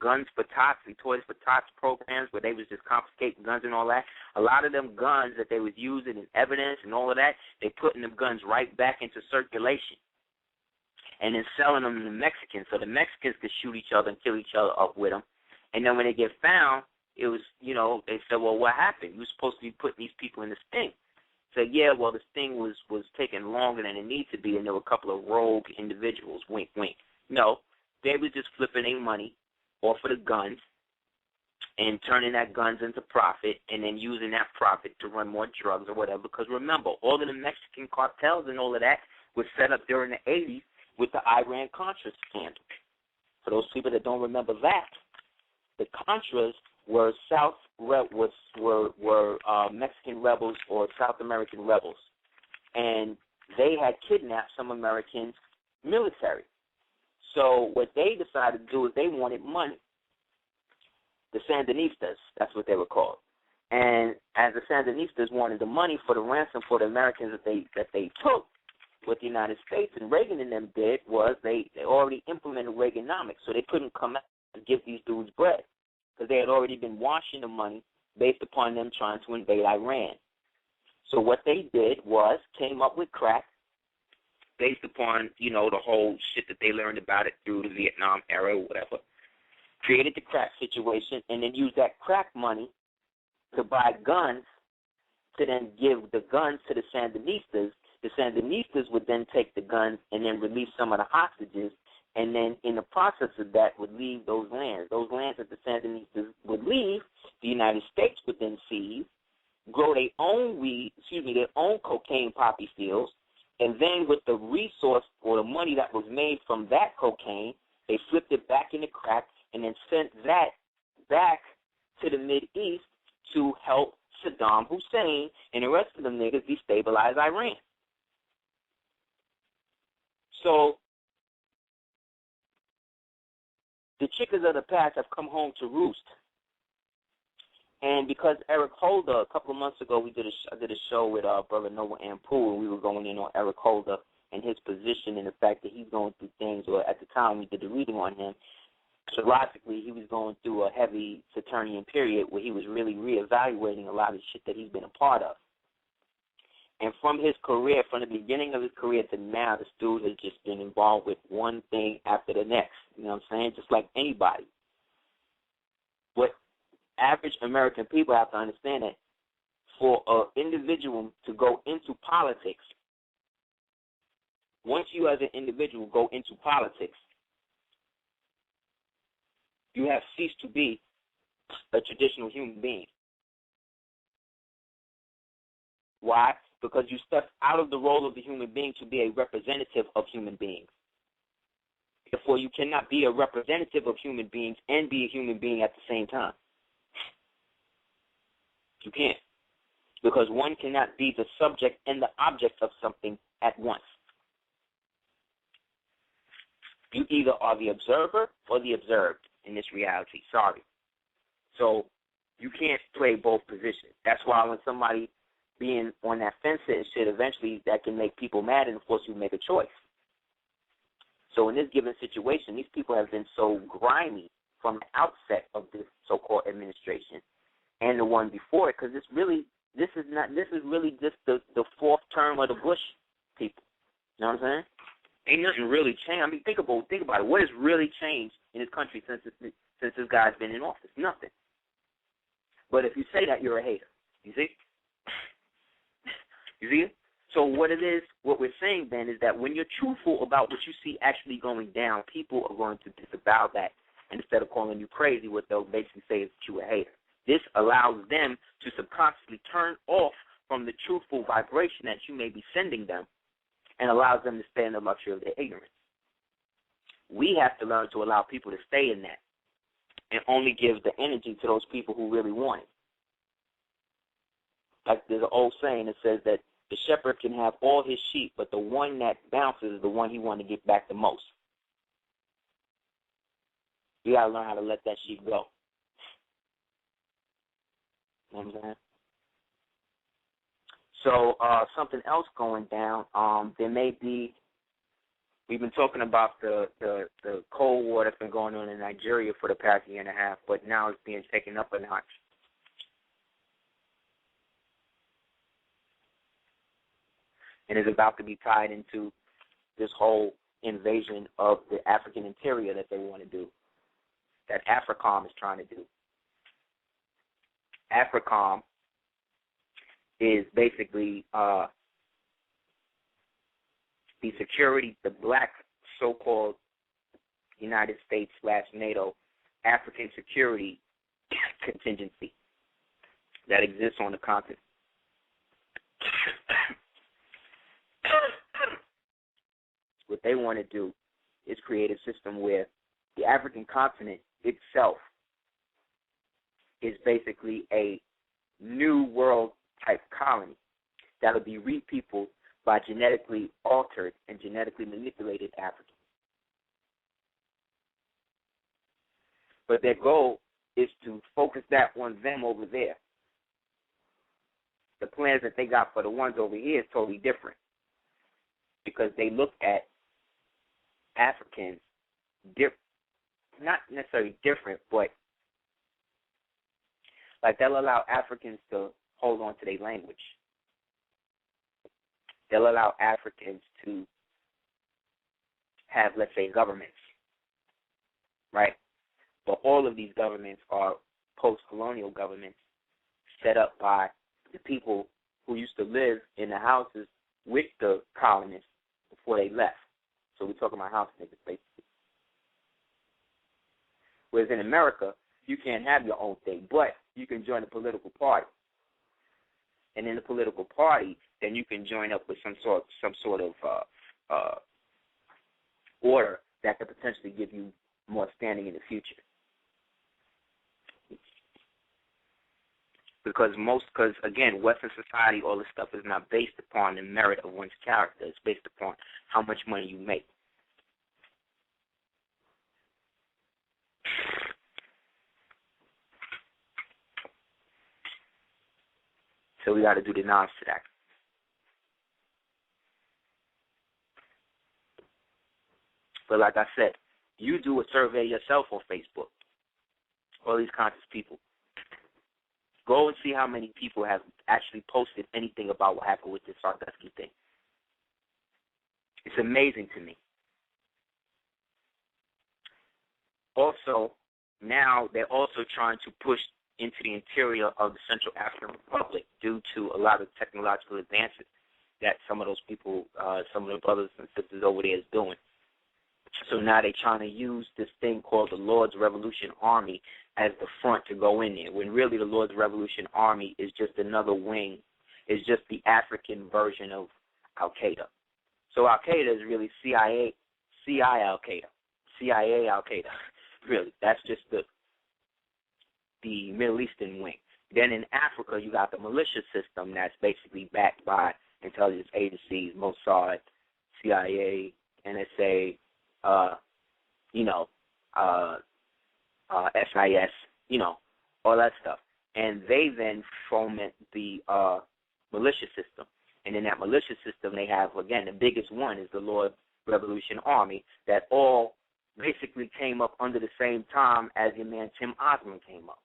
guns for tots and toys for tots programs where they was just confiscating guns and all that? A lot of them guns that they was using in evidence and all of that, they putting them guns right back into circulation and then selling them to the Mexicans so the Mexicans could shoot each other and kill each other up with them. And then when they get found, it was, you know, they said, well, what happened? You were supposed to be putting these people in the sting. So, yeah, well, the sting was taking longer than it needed to be, and there were a couple of rogue individuals, wink, wink. No, they were just flipping their money off of the guns and turning that guns into profit and then using that profit to run more drugs or whatever. Because remember, all of the Mexican cartels and all of that was set up during the 80s with the Iran-Contra scandal. For those people that don't remember that, the Contras were Mexican rebels or South American rebels, and they had kidnapped some American military. So what they decided to do is they wanted money. The Sandinistas, that's what they were called. And as the Sandinistas wanted the money for the ransom for the Americans that they took, what the United States and Reagan and them did was they already implemented Reaganomics, so they couldn't come out and give these dudes bread because they had already been washing the money based upon them trying to invade Iran. So what they did was came up with crack based upon, you know, the whole shit that they learned about it through the Vietnam era or whatever, created the crack situation, and then used that crack money to buy guns to then give the guns to the Sandinistas. The Sandinistas would then take the guns and then release some of the hostages, and then in the process of that would leave those lands. Those lands that the Sandinistas would leave, the United States would then seize, grow their own their own cocaine poppy fields, and then with the resource or the money that was made from that cocaine, they flipped it back into crack and then sent that back to the Mideast to help Saddam Hussein and the rest of them niggas destabilize Iran. So the chickens of the past have come home to roost. And because Eric Holder, a couple of months ago, I did a show with Brother Noah Ampool, and we were going in on Eric Holder and his position and the fact that he's going through things, or at the time we did the reading on him, psychologically he was going through a heavy Saturnian period where he was really reevaluating a lot of shit that he's been a part of. And from his career, from the beginning of his career to now, this dude has just been involved with one thing after the next. You know what I'm saying? Just like anybody. What average American people have to understand that for an individual to go into politics, once you as an individual go into politics, you have ceased to be a traditional human being. Why? Because you stepped out of the role of the human being to be a representative of human beings. Therefore, you cannot be a representative of human beings and be a human being at the same time. You can't. Because one cannot be the subject and the object of something at once. You either are the observer or the observed in this reality. Sorry. So you can't play both positions. That's why when somebody being on that fence and shit, eventually that can make people mad, and of course you make a choice. So in this given situation, these people have been so grimy from the outset of this so-called administration and the one before it, because this is really just the fourth term of the Bush people. You know what I'm saying? Ain't nothing really changed. I mean, think about it. What has really changed in this country since this guy's been in office? Nothing. But if you say that, you're a hater. You see? You see it? So what we're saying then is that when you're truthful about what you see actually going down, people are going to disavow that. And instead of calling you crazy, what they'll basically say is that you're a hater. This allows them to subconsciously turn off from the truthful vibration that you may be sending them and allows them to stay in the luxury of their ignorance. We have to learn to allow people to stay in that and only give the energy to those people who really want it. Like there's an old saying that says that the shepherd can have all his sheep, but the one that bounces is the one he wants to get back the most. You got to learn how to let that sheep go. You know what I'm saying? So something else going down, there may be, we've been talking about the Cold War that's been going on in Nigeria for the past year and a half, but now it's being taken up a notch. And is about to be tied into this whole invasion of the African interior that they want to do, that AFRICOM is trying to do. AFRICOM is basically the black so-called United States / NATO African security contingency that exists on the continent. What they want to do is create a system where the African continent itself is basically a new world type colony that will be repeopled by genetically altered and genetically manipulated Africans. But their goal is to focus that on them over there. The plans that they got for the ones over here is totally different, because they look at Africans, not necessarily different, but like they'll allow Africans to hold on to their language. They'll allow Africans to have, let's say, governments, right? But all of these governments are post-colonial governments set up by the people who used to live in the houses with the colonists before they left. So we're talking about house niggas, basically. Whereas in America, you can't have your own thing, but you can join a political party. And in the political party, then you can join up with some sort of order that could potentially give you more standing in the future. Because again, Western society, all this stuff is not based upon the merit of one's character. It's based upon how much money you make. So we got to do the nods to that. But like I said, you do a survey yourself on Facebook. All these conscious people. Go and see how many people have actually posted anything about what happened with this Sardusky thing. It's amazing to me. Also, now they're also trying to push into the interior of the Central African Republic due to a lot of technological advances that some of those people, some of the brothers and sisters over there is doing. So now they're trying to use this thing called the Lord's Revolution Army as the front to go in there, when really the Lord's Revolution Army is just another wing, is just the African version of Al-Qaeda. So Al-Qaeda is really CIA Al-Qaeda. CIA, Al Qaeda. Really, that's just the Middle Eastern wing. Then in Africa, you got the militia system that's basically backed by intelligence agencies, Mossad, CIA, NSA, SIS, all that stuff. And they then foment the militia system. And in that militia system, they have, again, the biggest one is the Lord Revolution Army that all basically came up under the same time as your man Tim Osman came up.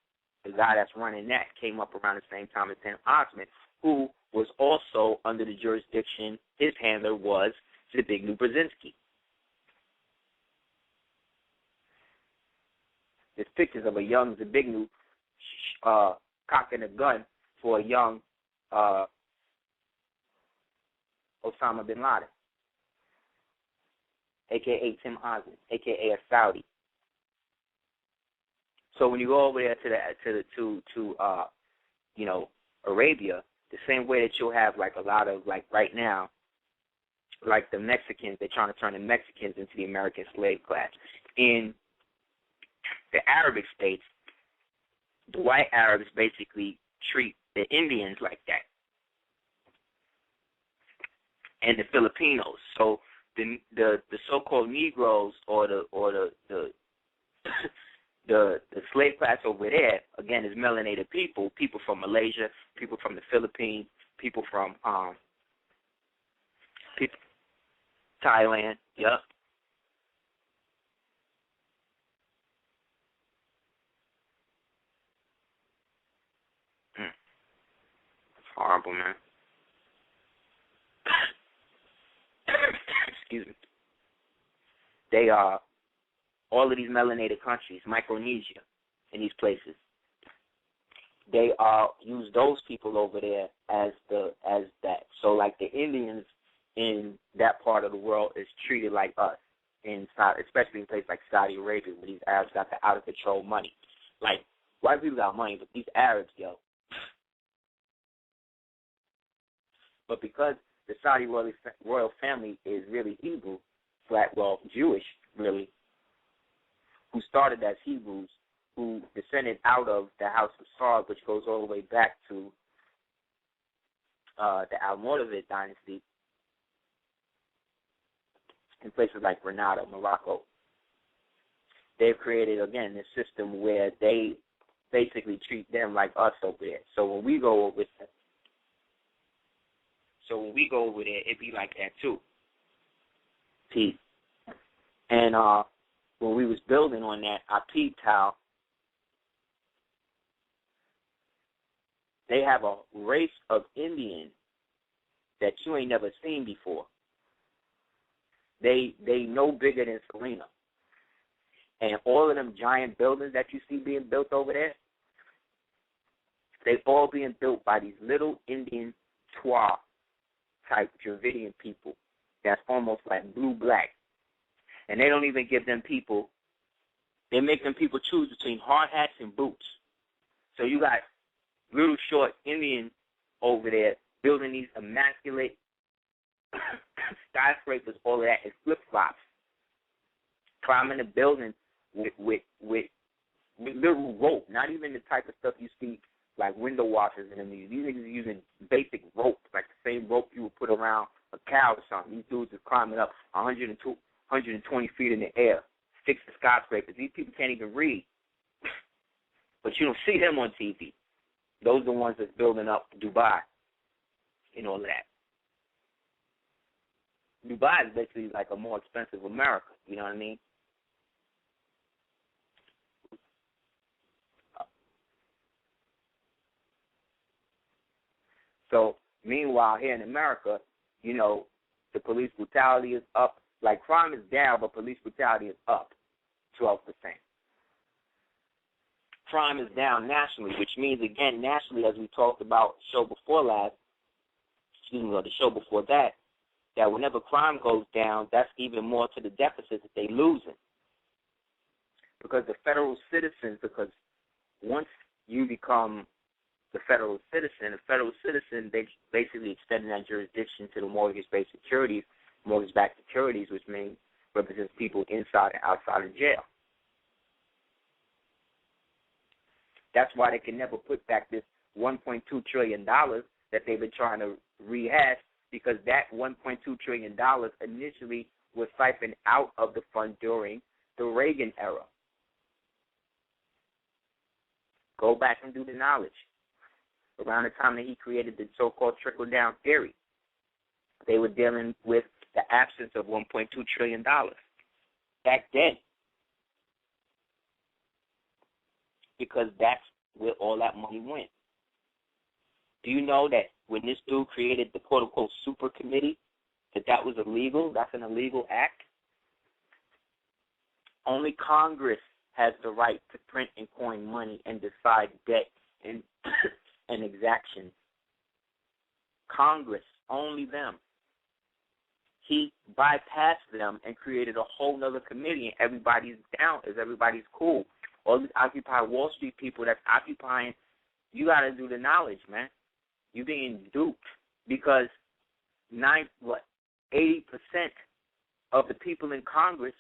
The guy that's running that came up around the same time as Tim Osman, who was also under the jurisdiction. His handler was Zbigniew Brzezinski. There's pictures of a young Zbigniew cocking a gun for a young Osama bin Laden, a.k.a. Tim Osman, a.k.a. a Saudi. So when you go over there to Arabia, the same way that you'll have like a lot of, like right now, like the Mexicans, they're trying to turn the Mexicans into the American slave class. In the Arabic states, the white Arabs basically treat the Indians like that, and the Filipinos. So the so-called Negroes or the slave class over there, again, is melanated people from Malaysia, people from the Philippines, people from Thailand, yep. It's horrible, man. Excuse me. They are all of these melanated countries, Micronesia, in these places. They use those people over there as that. So like the Indians in that part of the world is treated like us, especially in places like Saudi Arabia, where these Arabs got the out of control money. Like white people got money, but these Arabs, But because the Saudi royal family is really Hebrew, Jewish, really, who started as Hebrews, who descended out of the House of Saud, which goes all the way back to the Almoravid dynasty in places like Grenada, Morocco. They've created, again, this system where they basically treat them like us over there. So when we go over there, it be like that too. Peace. And when we was building on that, I peeped how they have a race of Indians that you ain't never seen before. They no bigger than Selena. And all of them giant buildings that you see being built over there, they all being built by these little Indian Twa type Dravidian people that's almost like blue-black. And they don't even give them people, they make them people choose between hard hats and boots. So you got little short Indians over there building these immaculate skyscrapers, all of that, and flip-flops, climbing the building with little rope, not even the type of stuff you see like window washers and these niggas are using basic rope, like the same rope you would put around a cow or something. These dudes are climbing up 120 feet in the air, fix the skyscrapers. These people can't even read, but you don't see them on TV. Those are the ones that's building up Dubai and all that. Dubai is basically like a more expensive America, you know what I mean? So, meanwhile, here in America, the police brutality is up. Like, crime is down, but police brutality is up 12%. Crime is down nationally, which means, again, nationally, as we talked about the show before the show before that whenever crime goes down, that's even more to the deficit that they're losing. Because because once you become the federal citizen, they basically extending that jurisdiction to the mortgage-backed securities, which means represents people inside and outside of jail. That's why they can never put back this $1.2 trillion that they've been trying to rehash, because that $1.2 trillion initially was siphoned out of the fund during the Reagan era. Go back and do the knowledge. Around the time that he created the so-called trickle-down theory, they were dealing with the absence of $1.2 trillion back then, because that's where all that money went. Do you know that when this dude created the quote-unquote super committee, that was illegal? That's an illegal act. Only Congress has the right to print and coin money and decide debt and and exactions. Congress, only them. He bypassed them and created a whole nother committee, and everybody's down, everybody's cool. All these Occupy Wall Street people that's occupying, you got to do the knowledge, man. You're being duped, because 80% of the people in Congress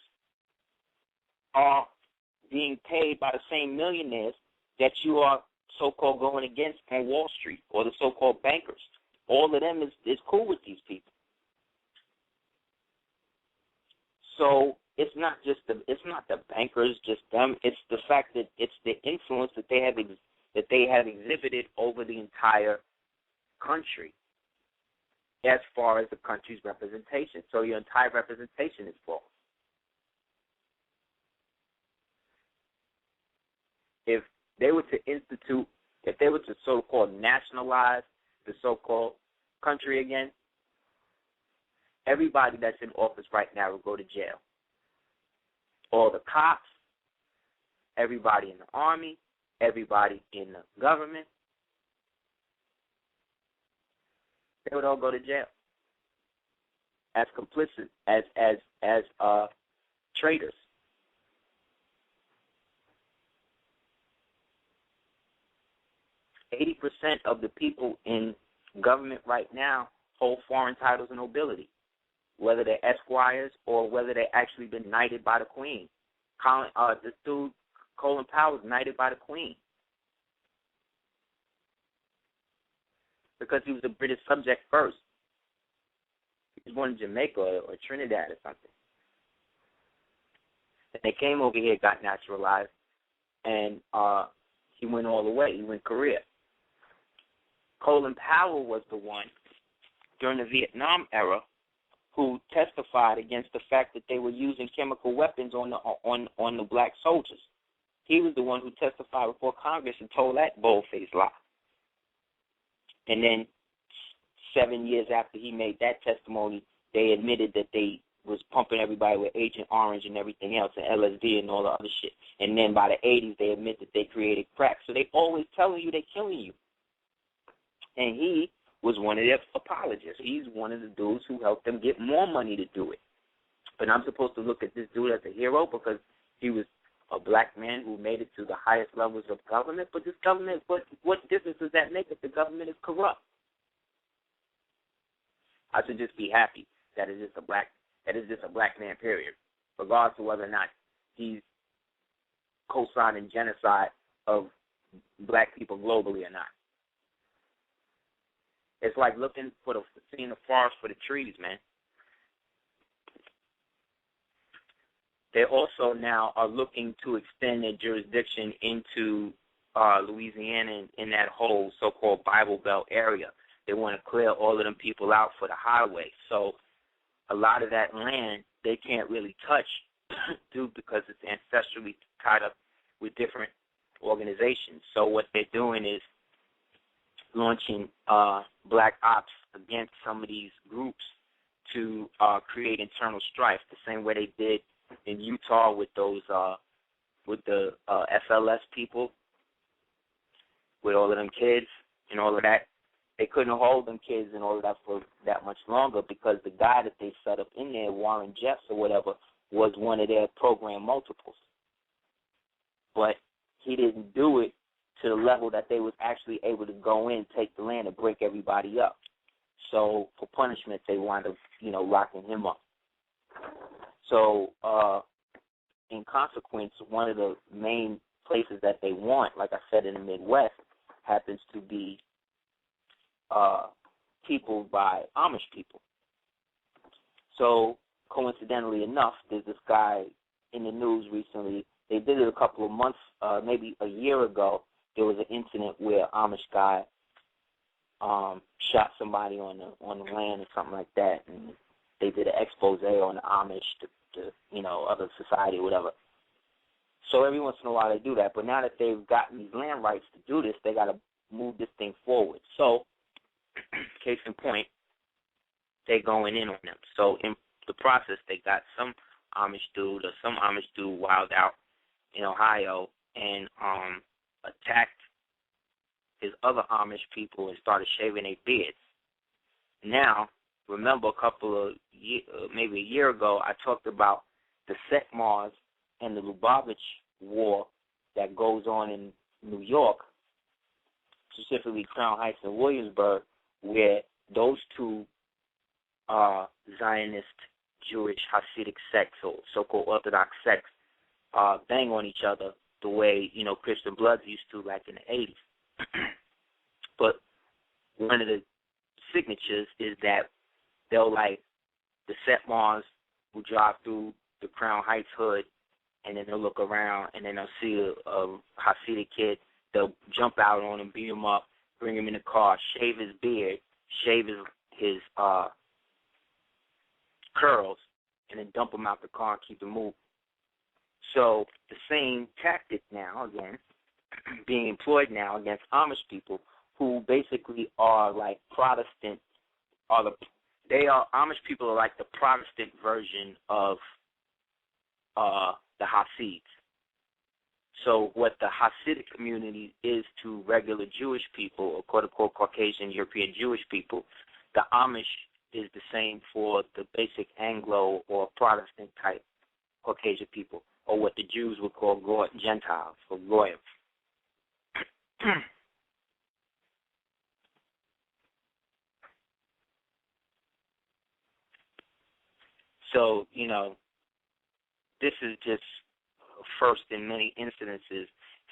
are being paid by the same millionaires that you are so-called going against on Wall Street, or the so-called bankers. All of them is cool with these people. So it's not the bankers, just them. It's the fact that it's the influence that they have exhibited over the entire country, as far as the country's representation. So your entire representation is false. If they were to so-called nationalize the so-called country again, everybody that's in office right now will go to jail. All the cops, everybody in the army, everybody in the government, they would all go to jail as complicit, as traitors. %, of the people in government right now hold foreign titles of nobility, whether they're esquires or whether they actually been knighted by the Queen. This dude, Colin Powell, was knighted by the Queen because he was a British subject first. He was born in Jamaica or Trinidad or something. And they came over here, got naturalized, and he went all the way. He went Korea. Colin Powell was the one during the Vietnam era who testified against the fact that they were using chemical weapons on the black soldiers. He was the one who testified before Congress and told that bold-faced lie. And then 7 years after he made that testimony, they admitted that they was pumping everybody with Agent Orange and everything else, and LSD and all the other shit. And then by the 80s, they admit that they created crack. So they always telling you they're killing you. And he was one of their apologists. He's one of the dudes who helped them get more money to do it. But I'm supposed to look at this dude as a hero because he was a black man who made it to the highest levels of government. But this government, what difference does that make if the government is corrupt? I should just be happy that it's just a black man, period, regardless of whether or not he's co-signing genocide of black people globally or not. It's like seeing the forest for the trees, man. They also now are looking to extend their jurisdiction into Louisiana in that whole so-called Bible Belt area. They want to clear all of them people out for the highway. So a lot of that land they can't really touch because it's ancestrally tied up with different organizations. So what they're doing is launching black ops against some of these groups to create internal strife, the same way they did in Utah with those with the FLS people, with all of them kids and all of that. They couldn't hold them kids and all of that for that much longer because the guy that they set up in there, Warren Jeffs or whatever, was one of their program multiples. But he didn't do it to the level that they was actually able to go in, take the land, and break everybody up. So for punishment, they wound up, locking him up. So, in consequence, one of the main places that they want, like I said, in the Midwest, happens to be peopled by Amish people. So, coincidentally enough, there's this guy in the news recently. They did it a couple of months, maybe a year ago. There was an incident where an Amish guy shot somebody on the land or something like that, and they did an expose on the Amish, other society or whatever. So every once in a while they do that. But now that they've gotten these land rights to do this, they got to move this thing forward. So, case in point, they're going in on them. So in the process, they got some Amish dude wild out in Ohio and attacked his other Amish people and started shaving their beards. Now, remember maybe a year ago, I talked about the Sekmars and the Lubavitch War that goes on in New York, specifically Crown Heights and Williamsburg, where those two Zionist, Jewish, Hasidic sects, or so-called Orthodox sects, bang on each other the way, Christian Bloods used to back in the 80s. But one of the signatures is that they'll, like, the Setmars will drive through the Crown Heights hood, and then they'll look around, and then they'll see a Hasidic kid. They'll jump out on him, beat him up, bring him in the car, shave his beard, shave his curls, and then dump him out the car and keep him moving. So the same tactic now, again, being employed now against Amish people who basically are like Protestant, Amish people are like the Protestant version of the Hasids. So what the Hasidic community is to regular Jewish people, or quote-unquote Caucasian European Jewish people, the Amish is the same for the basic Anglo or Protestant type Caucasian people, or what the Jews would call Gentiles or Goyim. So, this is just first in many incidences.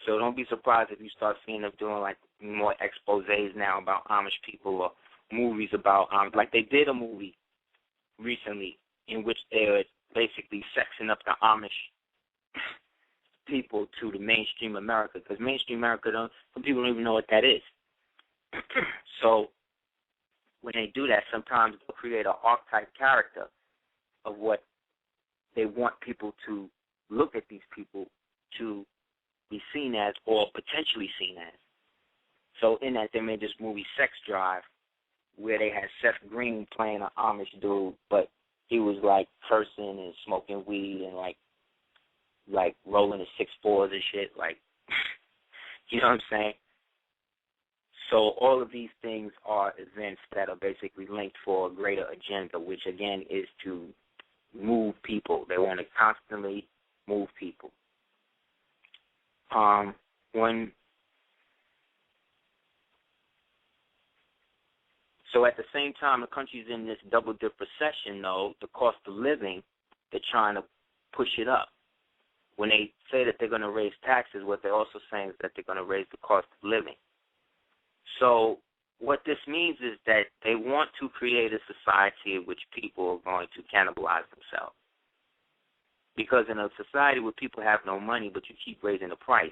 So don't be surprised if you start seeing them doing like more exposés now about Amish people, or movies about like they did a movie recently in which they were basically sexing up the Amish people to the mainstream America, because mainstream America, some people don't even know what that is. So when they do that, sometimes they'll create an archetype character of what they want people to look at these people to be seen as, or potentially seen as. So in that, they made this movie Sex Drive, where they had Seth Green playing an Amish dude, but he was like cursing and smoking weed and like rolling his 6.4s and shit, like, you know what I'm saying? So all of these things are events that are basically linked for a greater agenda, which again is to move people. They want to constantly move people. So at the same time, the country's in this double-dip recession, though, the cost of living, they're trying to push it up. When they say that they're going to raise taxes, what they're also saying is that they're going to raise the cost of living. So what this means is that they want to create a society in which people are going to cannibalize themselves. Because in a society where people have no money, but you keep raising the price,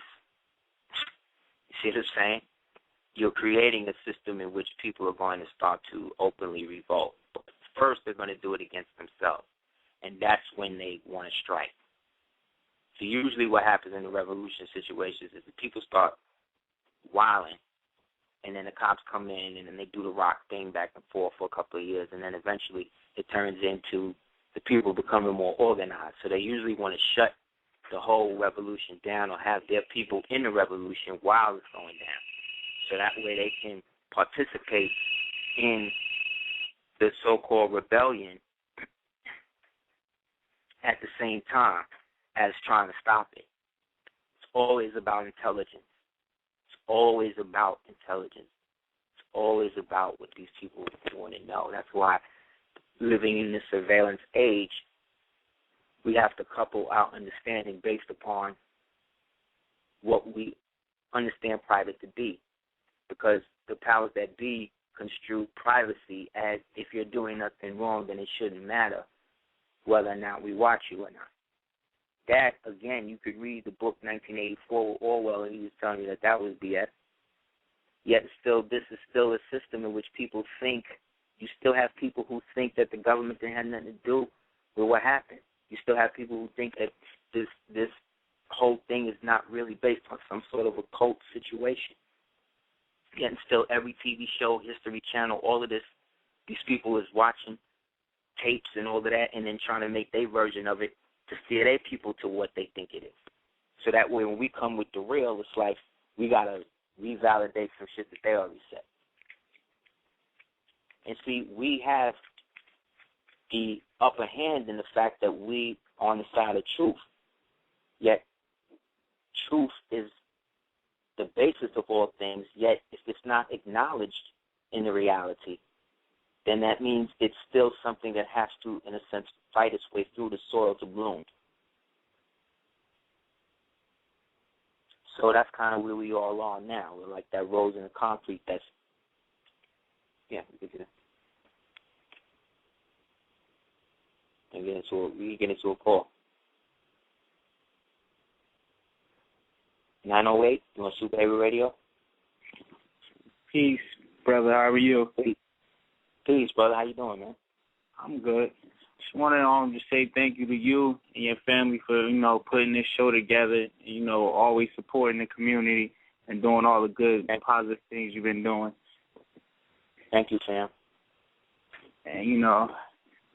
you see what I'm saying? You're creating a system in which people are going to start to openly revolt. But first, they're going to do it against themselves, and that's when they want to strike. So usually what happens in the revolution situations is that people start wilding, and then the cops come in, and then they do the rock thing back and forth for a couple of years, and then eventually it turns into the people becoming more organized. So they usually want to shut the whole revolution down, or have their people in the revolution while it's going down. So that way they can participate in the so-called rebellion at the same time as trying to stop it. It's always about intelligence. It's always about intelligence. It's always about what these people want to know. That's why living in this surveillance age, we have to couple our understanding based upon what we understand private to be, because the powers that be construe privacy as if you're doing nothing wrong, then it shouldn't matter whether or not we watch you or not. That, again, you could read the book 1984 with Orwell, and he was telling you that that was BS. Yet still, this is still a system in which people think, you still have people who think that the government didn't have nothing to do with what happened. You still have people who think that this whole thing is not really based on some sort of a cult situation. Yet still, every TV show, History Channel, all of this, these people is watching tapes and all of that, and then trying to make their version of it to steer their people to what they think it is. So that way, when we come with the real, it's like we got to revalidate some shit that they already said. And see, we have the upper hand in the fact that we are on the side of truth. Yet, truth is the basis of all things, yet if it's not acknowledged in the reality, then that means it's still something that has to, in a sense, fight its way through the soil to bloom. So that's kind of where we all are now. We're like that rose in the concrete that's, yeah, we can get into a call. 908, you want Super Heru Radio? Peace, brother. How are you? Peace, brother. How you doing, man? I'm good. Just wanted to say thank you to you and your family for, putting this show together, always supporting the community and doing all the good and positive things you've been doing. Thank you, Sam. And,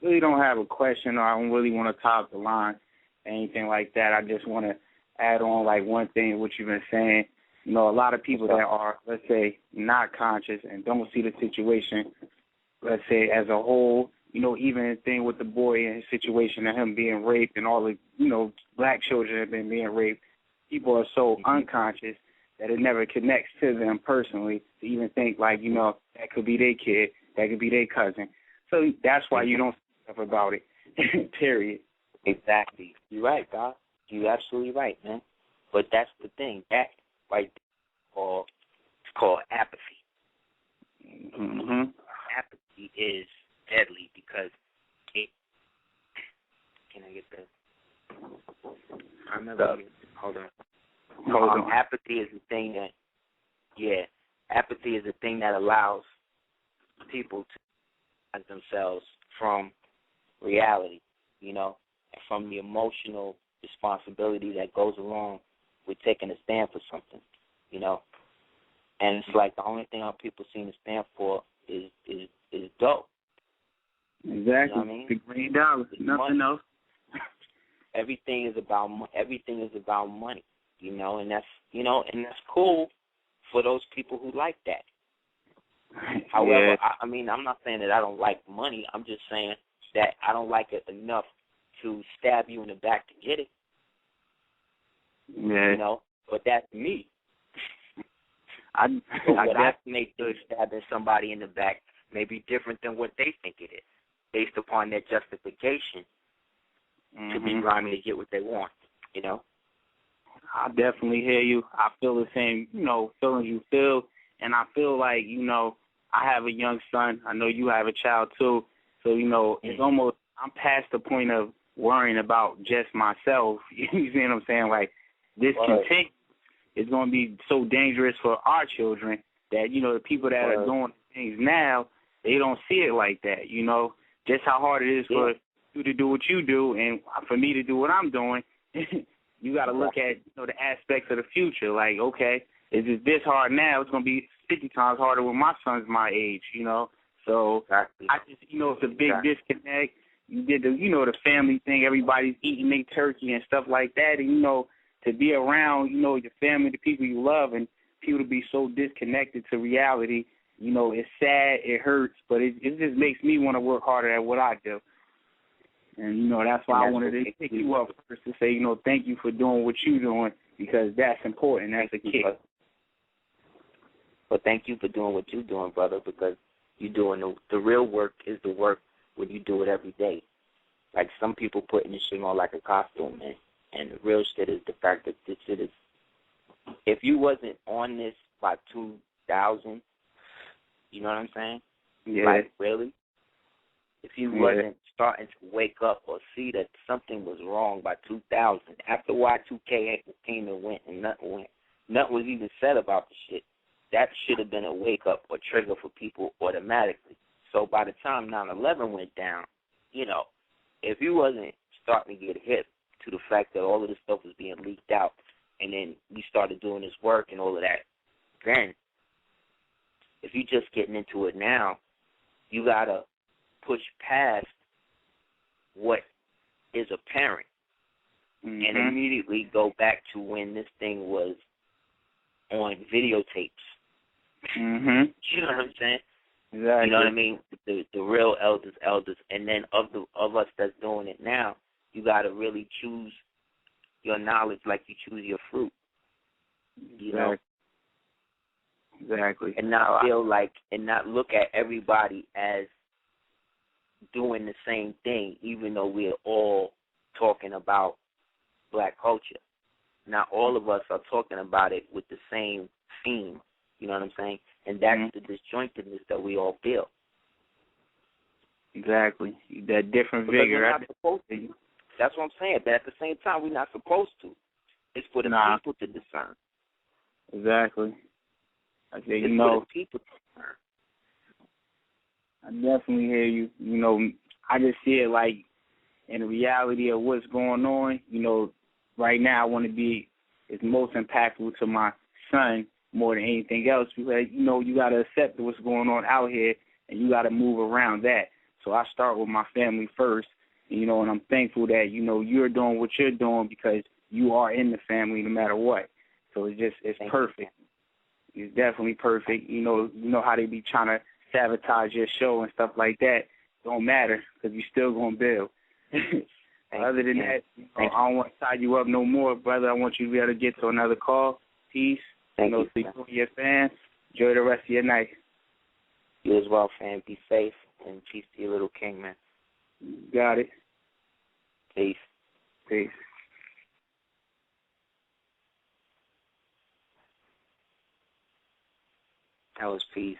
really don't have a question, or I don't really want to top the line, anything like that. I just want to add on, one thing, what you've been saying. A lot of people that are, let's say, not conscious and don't see the situation, let's say, as a whole, even the thing with the boy and his situation of him being raped and all the, black children have been being raped, people are so unconscious that it never connects to them personally to even think, that could be their kid, that could be their cousin. So that's why you don't say stuff about it, period. Exactly. You're right, Doc. You're absolutely right, man. But that's the thing. That right there it's called apathy. Mm-hmm. Apathy is deadly because it. Can I get the? I remember. Hold on. Apathy is the thing that. Yeah, apathy is the thing that allows people to distance themselves from reality, and from the emotional responsibility that goes along with taking a stand for something, And it's like the only thing our people seem to stand for is dope. Exactly. You know what I mean? The green dollars, nothing else. Everything is about money, and that's cool for those people who like that. However, I'm not saying that I don't like money. I'm just saying that I don't like it enough to stab you in the back to get it. Yeah. But that's me. I may think stabbing somebody in the back may be different than what they think it is, based upon their justification to be grimy to get what they want, I definitely hear you. I feel the same, feelings you feel. And I feel like, I have a young son. I know you have a child too. So, it's almost, I'm past the point of worrying about just myself. You see what I'm saying? Like, this continues. It's going to be so dangerous for our children that, the people that are doing things now, they don't see it like that, Just how hard it is for you to do what you do and for me to do what I'm doing. You got to look at, the aspects of the future. Like, okay, is it this hard now? It's going to be 50 times harder when my son's my age, So exactly. I just, it's a big disconnect. You did the, the family thing. Everybody's eating their turkey and stuff like that. And, to be around, your family, the people you love, and people to be so disconnected to reality, it's sad, it hurts, but it just makes me want to work harder at what I do. And, that's why I wanted to pick you up first to say, thank you for doing what you're doing, because that's important as a kid. Well, thank you for doing what you're doing, brother, because you're doing the real work is the work when you do it every day. Like, some people putting this shit on like a costume, man. And the real shit is the fact that this shit is, if you wasn't on this by 2000, you know what I'm saying? Yeah. Like, really? If you wasn't starting to wake up or see that something was wrong by 2000, after Y2K came and went and nothing was even said about the shit, that should have been a wake-up or trigger for people automatically. So by the time 9/11 went down, you know, if you wasn't starting to get hip to the fact that all of this stuff was being leaked out, and then we started doing this work and all of that, then if you're just getting into it now, you got to push past what is apparent and immediately go back to when this thing was on videotapes. You know what I'm saying? Exactly. You know what I mean? The real elders, and then of us that's doing it now, you got to really choose your knowledge like you choose your fruit. You know? Exactly. And not feel like, and not look at everybody as doing the same thing, even though we're all talking about black culture. Not all of us are talking about it with the same theme. You know what I'm saying? And that's the disjointedness that we all feel. Exactly. That different because vigor. We're not supposed to. That's what I'm saying. But at the same time, we're not supposed to. It's for the people to discern. Exactly. I say, it's for the people to discern. I definitely hear you. You know, I just see it like in the reality of what's going on. You know, right now I want to be as most impactful to my son more than anything else because, you know, you got to accept what's going on out here and you got to move around that. So I start with my family first, you know, and I'm thankful that, you know, you're doing what you're doing because you are in the family no matter what. So it's perfect. It's definitely perfect. You know how they be trying to sabotage your show and stuff like that. Don't matter because you're still going to build. Other than that, I don't want to tie you up no more, brother. I want you to be able to get to another call. Peace. Thank you. To your fans. Enjoy the rest of your night. You as well, fam. Be safe and peace to your little king, man. Got it. Peace. Peace. That was peace.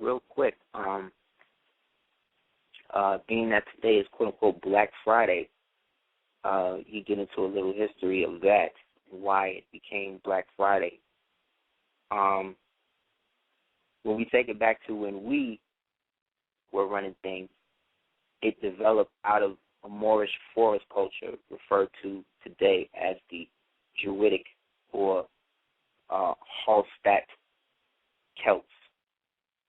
Real quick, being that today is quote-unquote Black Friday, you get into a little history of that and why it became Black Friday. When we take it back to when we were running things, it developed out of a Moorish forest culture referred to today as the Druidic or Hallstatt Celts,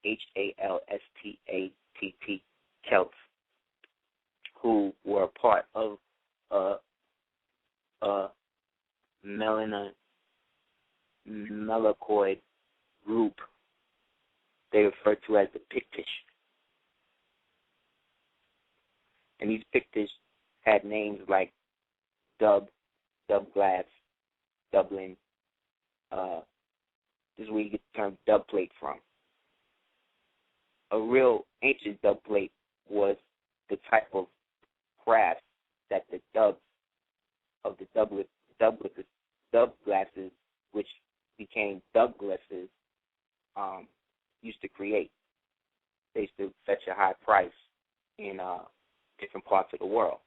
Halstatt Celts, who were a part of a Melacoid group they referred to as the Pictish. And these Pictish had names like Dubglass, Dublin. This is where you get the term dub plate from. A real ancient dub plate was the type of craft that the dubs of the dub glasses, which became dub glasses, used to create. They used to fetch a high price in different parts of the world.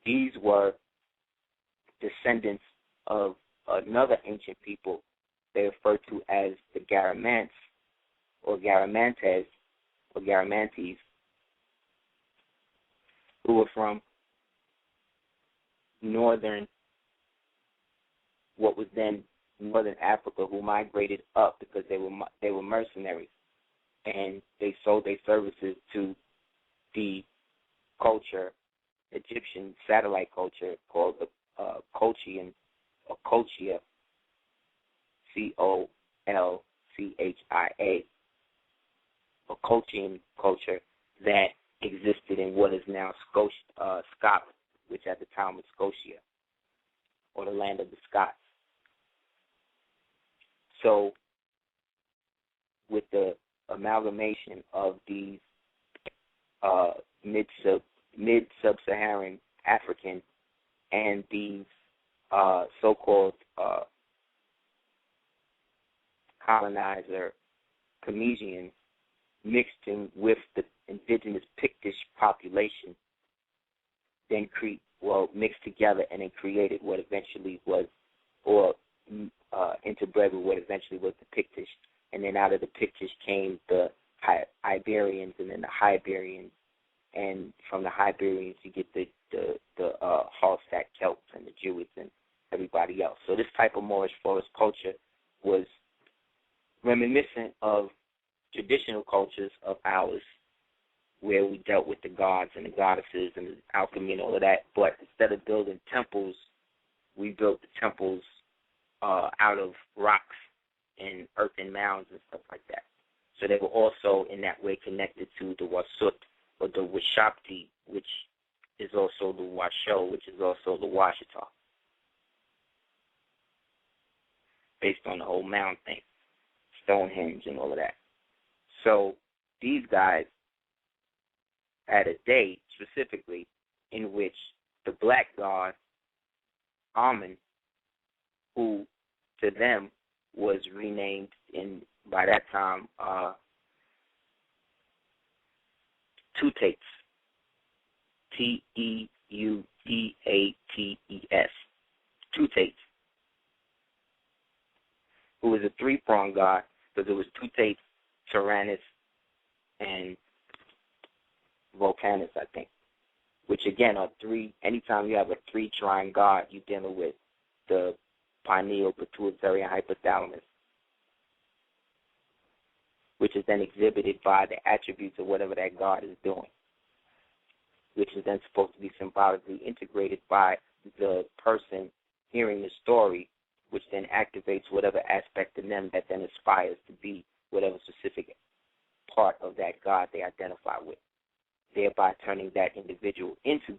These were descendants of another ancient people they referred to as the Garamants or Garamantes or Garamantes, who were from what was then northern Africa, who migrated up because they were mercenaries, and they sold their services to the culture, Egyptian satellite culture called the Colchian or Colchia, Colchia, a Colchian culture that existed in what is now Scotland, which at the time was Scotia, or the land of the Scots. So, with the amalgamation of these mid-sub-Saharan African and these so-called colonizer Comesians mixed in with the indigenous Pictish population, then mixed together and then created what eventually was, or interbred with what eventually was the Pictish. And then out of the Pictish came the Iberians, and then the Hyberians, and from the Hyberians you get the Hallstatt Celts and the Jews and everybody else. So this type of Moorish forest culture was reminiscent of traditional cultures of ours, where we dealt with the gods and the goddesses and the alchemy and all of that. But instead of building temples, we built the temples out of rocks and earthen mounds and stuff like that. So they were also in that way connected to the Wasut or the Washapti, which is also the Washo, which is also the Washita, based on the whole mound thing, Stonehenge and all of that. So these guys had a day specifically in which the black god, Amun, who to them was renamed by that time Tutates, Teudates, Tutates, who was a three-pronged god, because it was Tutates, Tyrannus, and Volcanus, I think, which again are three. Anytime you have a three-trine god, you're dealing with the pineal, pituitary, and hypothalamus, which is then exhibited by the attributes of whatever that god is doing, which is then supposed to be symbolically integrated by the person hearing the story, which then activates whatever aspect in them that then aspires to be whatever specific part of that God they identify with, thereby turning that individual into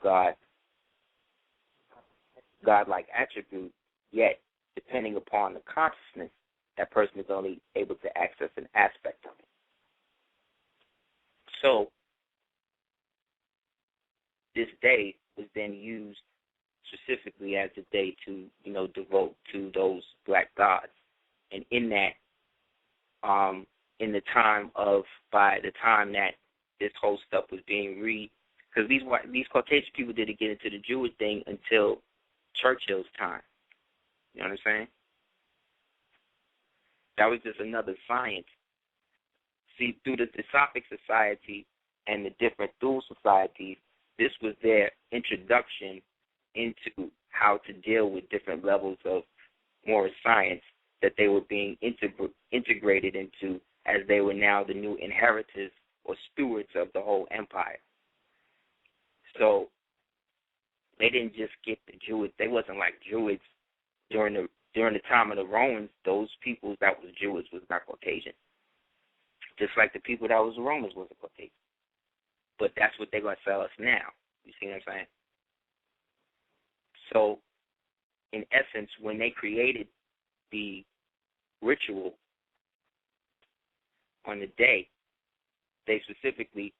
God-like attribute, yet depending upon the consciousness, that person is only able to access an aspect of it. So this day was then used specifically as a day to, devote to those black gods. And in that, by the time that this whole stuff was being because these Caucasian people didn't get into the Jewish thing until Churchill's time. You know what I'm saying? That was just another science. See, through the Theosophic Society and the different Thule societies, this was their introduction into how to deal with different levels of moral science that they were being integrated into, as they were now the new inheritors or stewards of the whole empire. So they didn't just get the Jewish. They wasn't like Druids during the time of the Romans. Those people that was Jewish was not Caucasian. Just like the people that was Romans wasn't Caucasian. But that's what they're going to sell us now. You see what I'm saying? So, in essence, when they created the ritual on the day, they specifically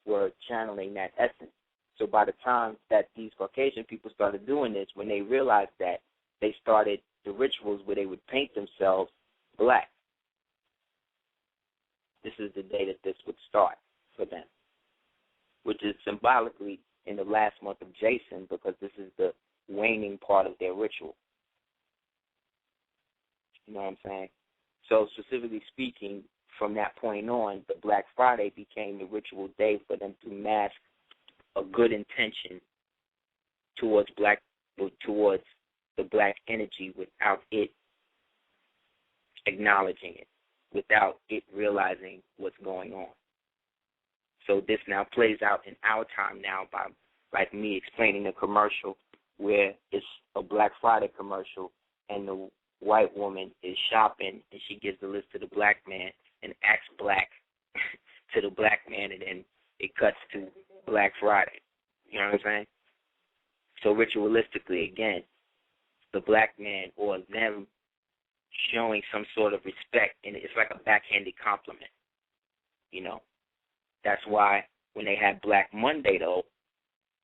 were channeling that essence. So by the time that these Caucasian people started doing this, when they realized that, they started the rituals where they would paint themselves black. This is the day that this would start for them, which is symbolically in the last month of Jason, because this is the waning part of their ritual. You know what I'm saying? So specifically speaking, from that point on, the Black Friday became the ritual day for them to mask a good intention towards the black energy without it acknowledging it, without it realizing what's going on. So this now plays out in our time now by, like me explaining the commercial where it's a Black Friday commercial and the white woman is shopping and she gives the list to the black man and acts black to the black man, and then it cuts to Black Friday. You know what I'm saying? So ritualistically, again, the black man or them showing some sort of respect, and it's like a backhanded compliment. You know, that's why when they had Black Monday, though,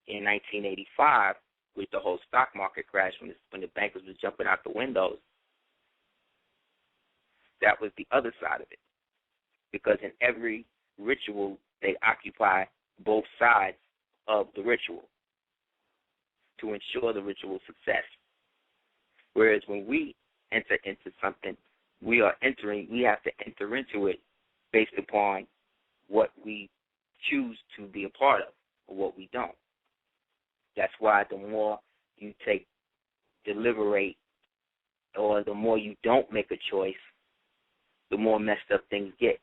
in 1985 with the whole stock market crash when the bankers was jumping out the windows. That was the other side of it. Because in every ritual, they occupy both sides of the ritual to ensure the ritual success. Whereas when we enter into something, we have to enter into it based upon what we choose to be a part of or what we don't. That's why the more you deliberate, or the more you don't make a choice, the more messed up things get.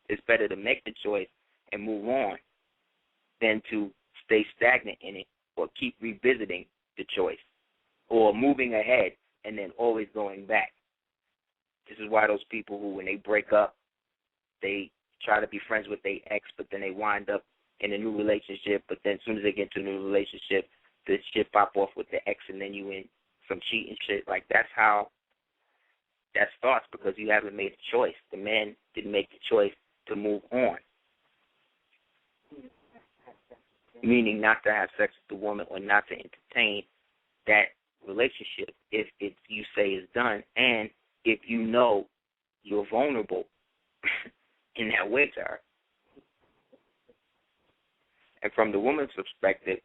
It's better to make the choice and move on than to stay stagnant in it or keep revisiting the choice or moving ahead and then always going back. This is why those people who, when they break up, they try to be friends with their ex, but then they wind up in a new relationship, but then as soon as they get into a new relationship, the shit pop off with the ex, and then you in some cheating shit. Like, that's how that starts, because you haven't made a choice. The man didn't make the choice to move on, meaning not to have sex with the woman or not to entertain that relationship if you say is done, and if you know you're vulnerable in that way to her. And from the woman's perspective,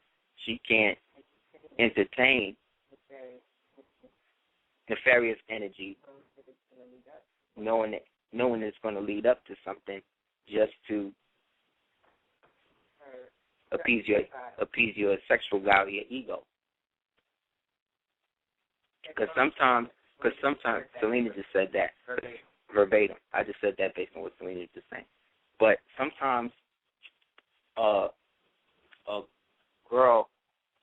she can't entertain nefarious energy, knowing it's going to lead up to something just to appease your sexual value, your ego. Because sometimes Selena just said that verbatim. I just said that based on what Selena was just saying. But sometimes a girl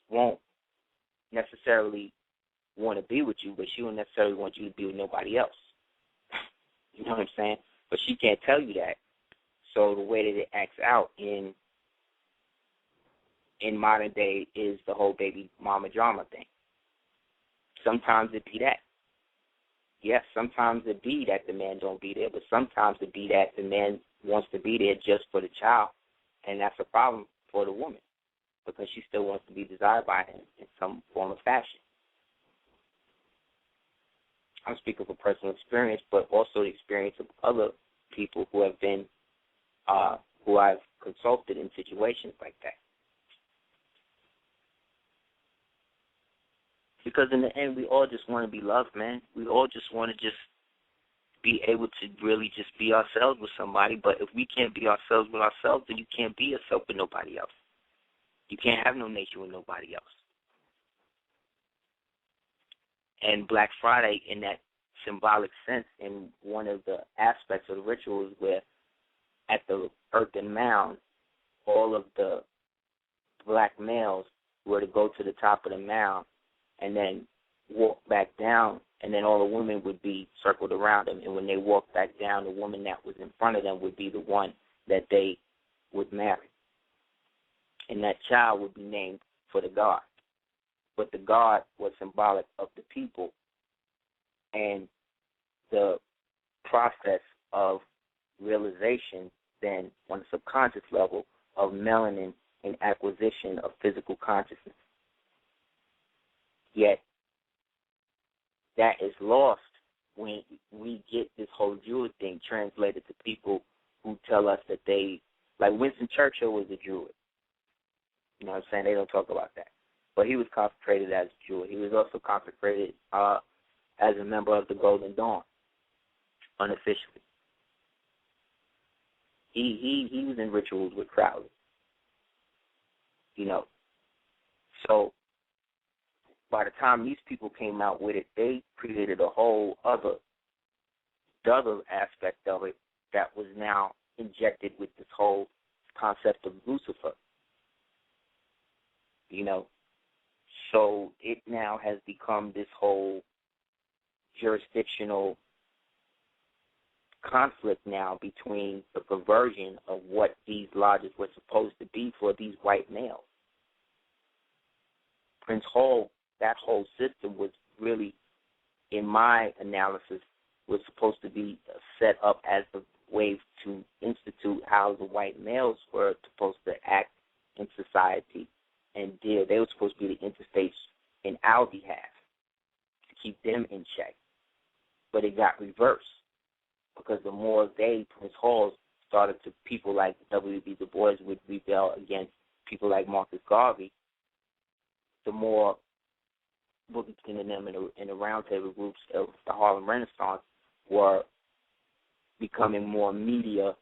won't necessarily want to be with you, but she won't necessarily want you to be with nobody else. You know what I'm saying? But she can't tell you that. So the way that it acts out in modern day is the whole baby mama drama thing. Sometimes it be that. Yes, sometimes it be that the man don't be there, but sometimes it be that the man wants to be there just for the child, and that's a problem for the woman because she still wants to be desired by him in some form of fashion. I'm speaking from personal experience, but also the experience of other people who have been, who I've consulted in situations like that. Because in the end, we all just want to be loved, man. We all just want to just be able to really just be ourselves with somebody. But if we can't be ourselves with ourselves, then you can't be yourself with nobody else. You can't have no nature with nobody else. And Black Friday, in that symbolic sense, in one of the aspects of the ritual is where at the earthen mound, all of the black males were to go to the top of the mound and then walk back down, and then all the women would be circled around them. And when they walked back down, the woman that was in front of them would be the one that they would marry. And that child would be named for the god. But the god was symbolic of the people and the process of realization then on a subconscious level of melanin and acquisition of physical consciousness. Yet that is lost when we get this whole Druid thing translated to people who tell us that they, like Winston Churchill was a Druid. You know what I'm saying? They don't talk about that. But he was consecrated as a Druid. He was also consecrated as a member of the Golden Dawn, unofficially. He was in rituals with Crowley. You know. So by the time these people came out with it, they created a whole other aspect of it that was now injected with this whole concept of Lucifer. You know, so it now has become this whole jurisdictional conflict now between the perversion of what these lodges were supposed to be for these white males. Prince Hall, that whole system was really, in my analysis, was supposed to be set up as the way to institute how the white males were supposed to act reverse, because the more they, Prince Halls, started to, people like W.B. Du Bois would rebel against people like Marcus Garvey, the more Booker King and them in the roundtable groups of the Harlem Renaissance were becoming more media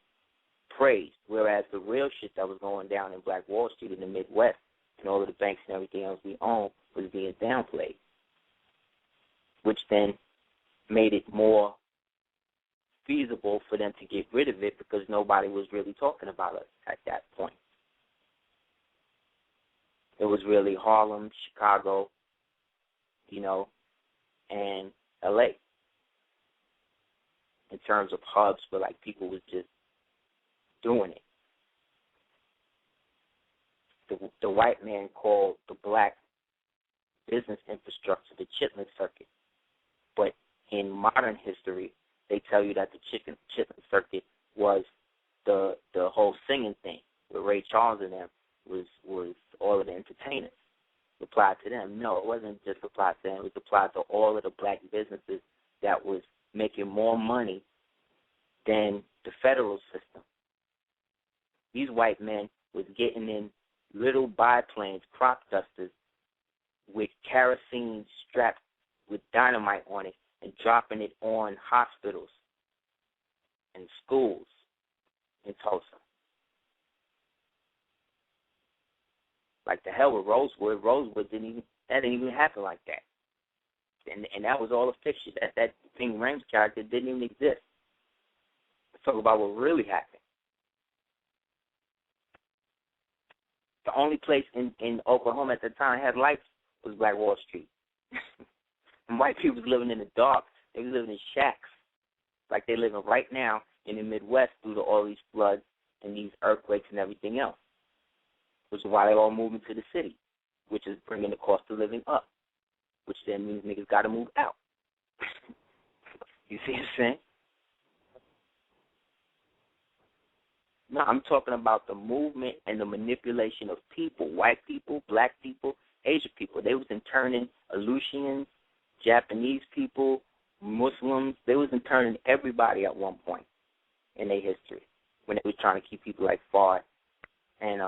praised, whereas the real shit that was going down in Black Wall Street in the Midwest and all of the banks and everything else we own was being downplayed, which then made it more feasible for them to get rid of it because nobody was really talking about it at that point. It was really Harlem, Chicago, and L.A. in terms of hubs where, like, people was just doing it. The white man called the black business infrastructure the Chitlin Circuit. But in modern history, they tell you that the Chitlin Circuit was the whole singing thing with Ray Charles and them was all of the entertainers. Applied to them. No, it wasn't just applied to them. It was applied to all of the black businesses that was making more money than the federal system. These white men was getting in little biplanes, crop dusters, with kerosene strapped with dynamite on it and dropping it on hospitals and schools in Tulsa. Like the hell with Rosewood. Rosewood didn't even happen like that. And that was all a fiction. That Ving Rhames character didn't even exist. Let's talk about what really happened. The only place in Oklahoma at the time had lights was Black Wall Street. And white people was living in the dark. They was living in shacks like they're living right now in the Midwest due to all these floods and these earthquakes and everything else, which is why they're all moving to the city, which is bringing the cost of living up, which then means niggas got to move out. You see what I'm saying? No, I'm talking about the movement and the manipulation of people, white people, black people, Asian people. They was interning Aleutians, Japanese people, Muslims. They was interning everybody at one point in their history when they was trying to keep people like Fard and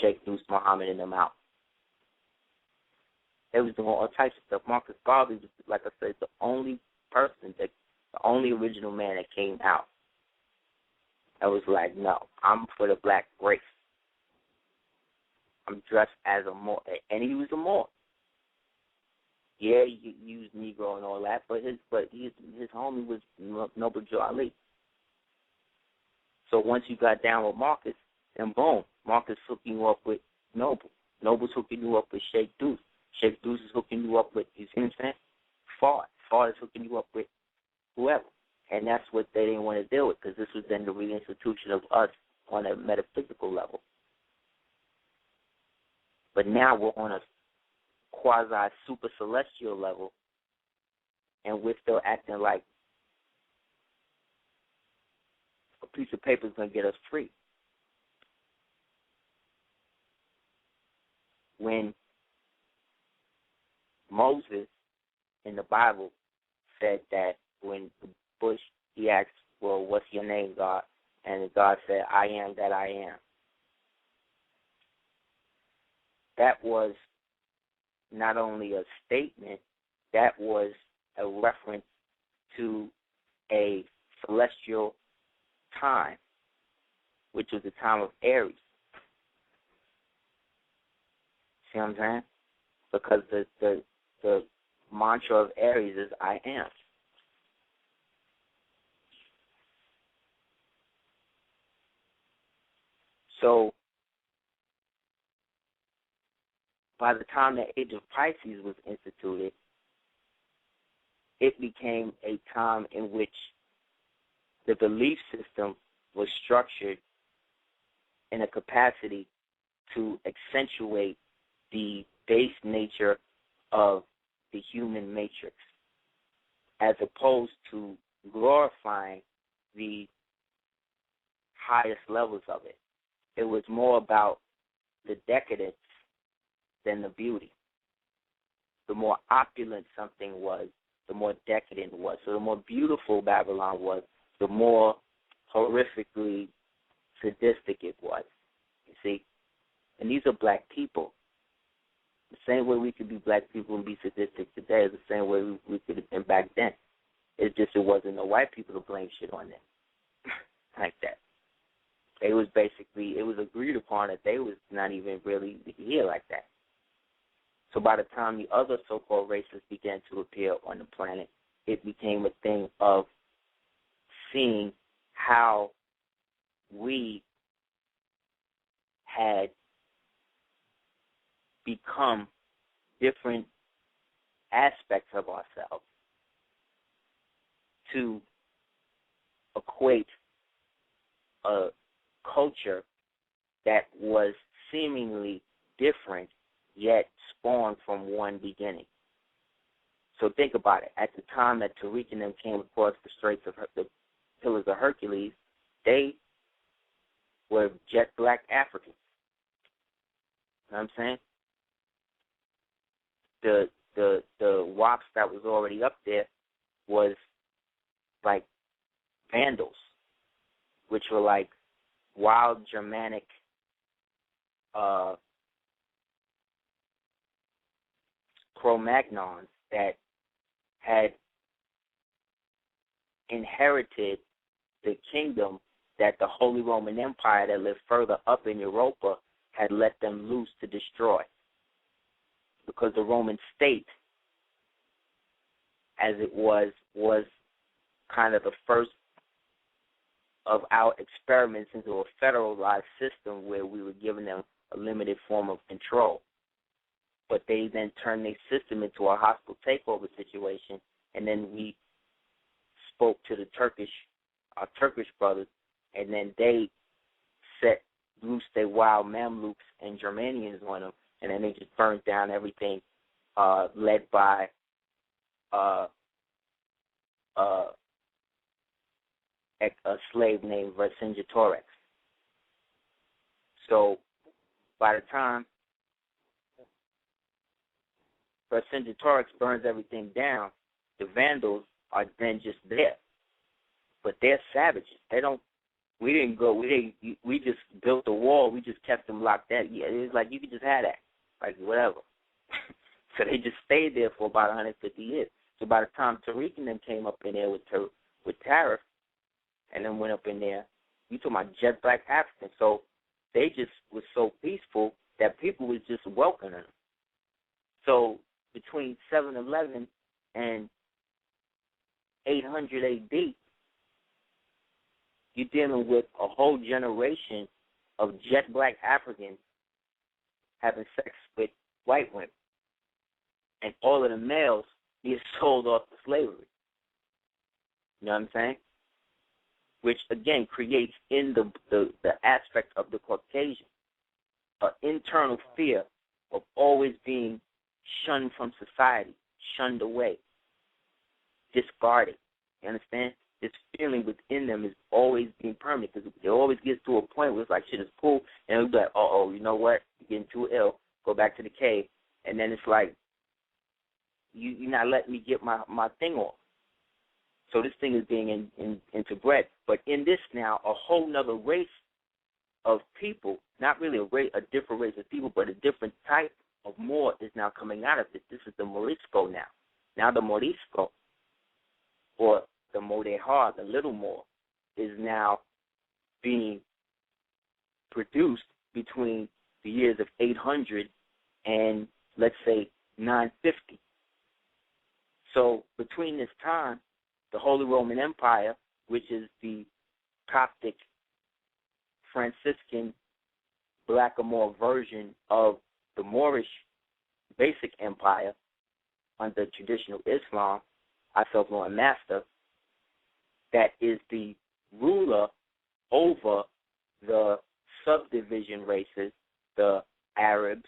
Sheikh Deuce Muhammad and them out. They was doing all types of stuff. Marcus Garvey was, like I said, the only original man that came out. I was like, no, I'm for the black race. I'm dressed as a Moor. And he was a Moor. Yeah, he used Negro and all that, but his homie was Noble Joe Ali. So once you got down with Marcus, then boom, Marcus hooking you up with Noble. Noble's hooking you up with Sheikh Deuce. Sheikh Deuce is hooking you up with, you see what I'm saying? Fard. Fard is hooking you up with whoever. And that's what they didn't want to deal with, because this was then the reinstitution of us on a metaphysical level. But now we're on a quasi-super celestial level, and we're still acting like a piece of paper is going to get us free. When Moses in the Bible said that when Bush, he asked, well, what's your name, God? And God said, I am that I am. That was not only a statement, that was a reference to a celestial time, which was the time of Aries. See what I'm saying? Because the mantra of Aries is I am. So by the time the age of Pisces was instituted, it became a time in which the belief system was structured in a capacity to accentuate the base nature of the human matrix, as opposed to glorifying the highest levels of it. It was more about the decadence than the beauty. The more opulent something was, the more decadent it was. So the more beautiful Babylon was, the more horrifically sadistic it was. You see? And these are black people. The same way we could be black people and be sadistic today is the same way we could have been back then. It's just it wasn't the white people to blame shit on them like that. It was agreed upon that they was not even really here like that. So by the time the other so-called races began to appear on the planet, it became a thing of seeing how we had become different aspects of ourselves to equate a culture that was seemingly different yet spawned from one beginning. So think about it. At the time that Tariq and them came across the Pillars of Hercules, they were jet black Africans. You know what I'm saying? The WAPs that was already up there was like Vandals, which were like wild Germanic Cro-Magnons that had inherited the kingdom that the Holy Roman Empire that lived further up in Europa had let them loose to destroy. Because the Roman state, as it was kind of the first of our experiments into a federalized system where we were giving them a limited form of control. But they then turned their system into a hostile takeover situation, and then we spoke to our Turkish brothers, and then they set loose their wild Mamluks and Germanians on them, and then they just burned down everything led by a slave named Vercingetorix. So by the time Vercingetorix burns everything down, the Vandals are then just there. But they're savages. We just built a wall. We just kept them locked down. Yeah, it's like you could just have that. Like, whatever. So they just stayed there for about 150 years. So by the time Tariq and them came up in there with Tariq and then went up in there, you talking about jet black Africans. So they just was so peaceful that people was just welcoming them. So between 711 and 800 AD, you're dealing with a whole generation of jet black Africans having sex with white women. And all of the males being sold off to slavery. You know what I'm saying? Which, again, creates in the aspect of the Caucasian an internal fear of always being shunned from society, shunned away, discarded. You understand? This feeling within them is always being permanent because it always gets to a point where it's like, shit is cool, and it'll be like, you know what? You're getting too ill. Go back to the cave. And then it's like, you're not letting me get my thing off. So this thing is being interbred. But in this now, a whole nother race of people, not really a different race of people, but a different type of Moor is now coming out of it. This is the Morisco now. Now the Morisco, or the Modejar, the little Moor, is now being produced between the years of 800 and, let's say, 950. So between this time, the Holy Roman Empire, which is the Coptic Franciscan Blackamoor version of the Moorish basic empire under traditional Islam, I self-Lord Master, that is the ruler over the subdivision races, the Arabs,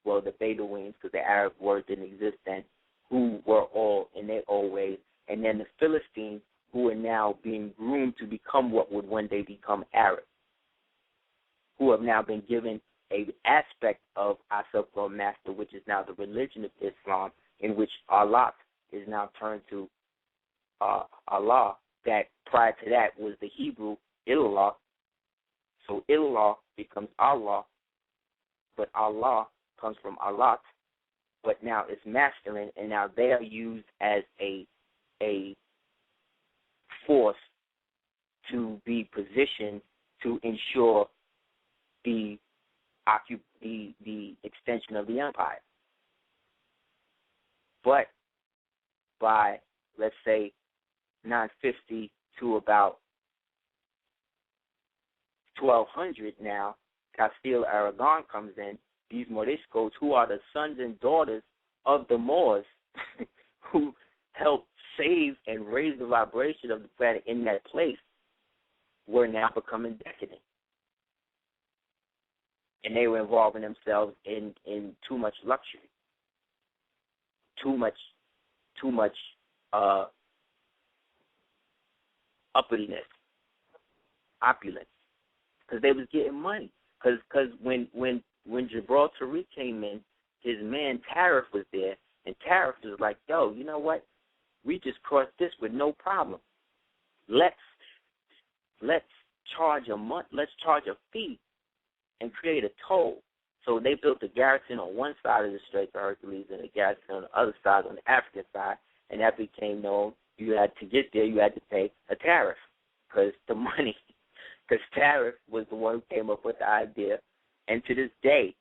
well, the Bedouins, because the Arab word didn't exist then, who were all in their old ways, and then the Philistines, who are now being groomed to become what would one day become Arab, who have now been given an aspect of our self-Lord Master, which is now the religion of Islam, in which Allah is now turned to Allah. That prior to that was the Hebrew Ilallah. So Ilallah becomes Allah, but Allah comes from Allah, but now it's masculine, and now they are used as a force to be positioned to ensure the extension of the empire. But by, let's say, 950 to about 1200 now, Castile Aragon comes in. These Moriscos, who are the sons and daughters of the Moors, who helped save and raise the vibration of the planet in that place, were now becoming decadent. And they were involving themselves in too much luxury, too much uppityness, opulence, because they was getting money. Because when Gibraltar came in, his man Tariff was there, and Tariff was like, yo, you know what? We just crossed this with no problem. Let's charge a fee and create a toll. So they built a garrison on one side of the Straits of Hercules and a garrison on the other side, on the African side, and that became known. You had to get there, you had to pay a tariff, because Tariff was the one who came up with the idea. And to this day,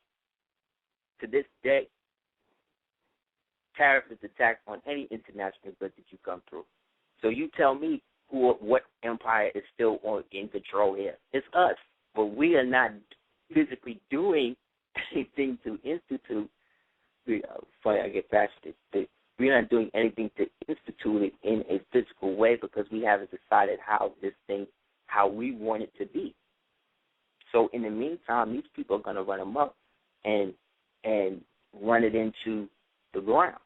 tariff is a tax on any international good that you come through. So you tell me what empire is still in control here. It's us. But we are not physically doing anything to institute. Funny, I get past it. We're not doing anything to institute it in a physical way because we haven't decided how we want it to be. So in the meantime, these people are going to run them up and run it into the ground.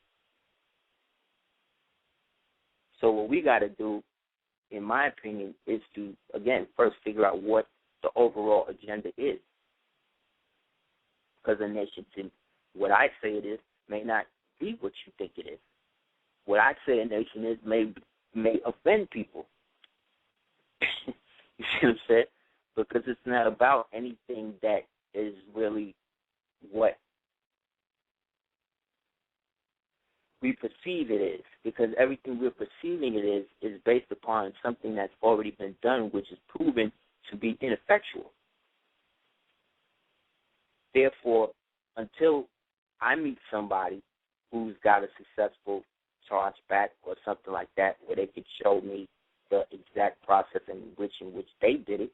So what we got to do, in my opinion, is to, again, first figure out what the overall agenda is. Because a nation, what I say it is, may not be what you think it is. What I say a nation is may offend people. You see what I'm saying? Because it's not about anything that is really what we perceive it is. Because everything we're perceiving it is based upon something that's already been done, which is proven to be ineffectual. Therefore, until I meet somebody who's got a successful chargeback or something like that, where they could show me the exact process in which they did it,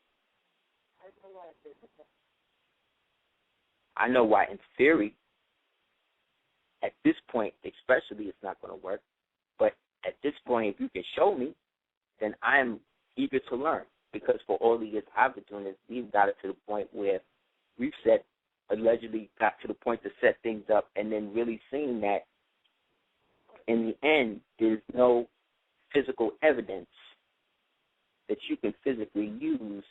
I know why, in theory, at this point, especially, it's not going to work. But at this point, if you can show me, then I'm eager to learn. Because for all the years I've been doing this, we've got it to the point where we've allegedly got to the point to set things up, and then really seeing that in the end, there's no physical evidence that you can physically use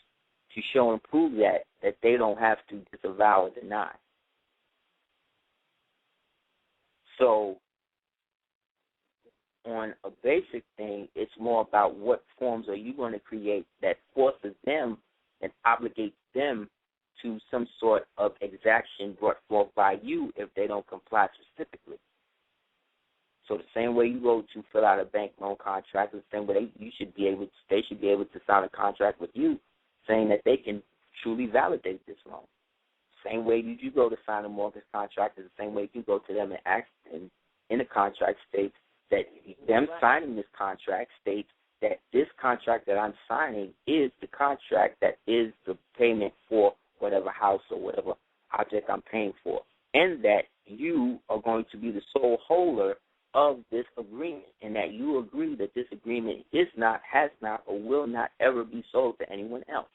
to show and prove that they don't have to disavow or deny. So on a basic thing, it's more about what forms are you going to create that forces them and obligates them to some sort of exaction brought forth by you if they don't comply specifically. So the same way you go to fill out a bank loan contract, the same way they should be able to sign a contract with you saying that they can truly validate this loan. Same way you go to sign a mortgage contract is the same way you go to them and ask them in the contract states that them signing this contract states that this contract that I'm signing is the contract that is the payment for whatever house or whatever object I'm paying for, and that you are going to be the sole holder of this agreement, and that you agree that this agreement is not, has not, or will not ever be sold to anyone else,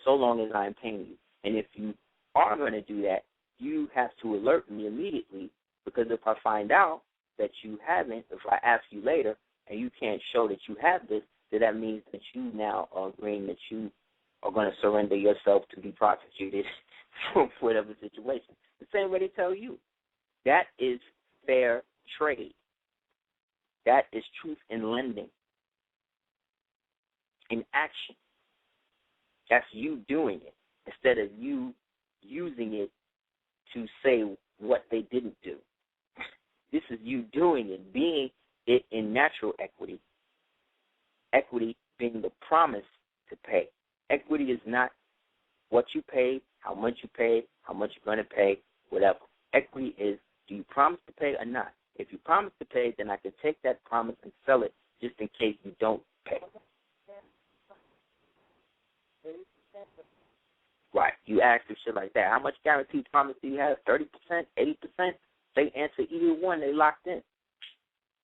so long as I am paying you. And if you are going to do that, you have to alert me immediately, because if I find out that you haven't, if I ask you later and you can't show that you have this, then that means that you now are agreeing that you are going to surrender yourself to be prosecuted for whatever situation. The same way they tell you. That is fair trade. That is truth in lending, in action. That's you doing it instead of you using it to say what they didn't do. This is you doing it, being it in natural equity. Equity being the promise to pay. Equity is not what you paid, how much you paid, how much you're going to pay, whatever. Equity is, do you promise to pay or not? If you promise to pay, then I can take that promise and sell it just in case you don't pay. Right. You ask them shit like that. How much guaranteed promise do you have? 30%? 80%? They answer either one. They locked in.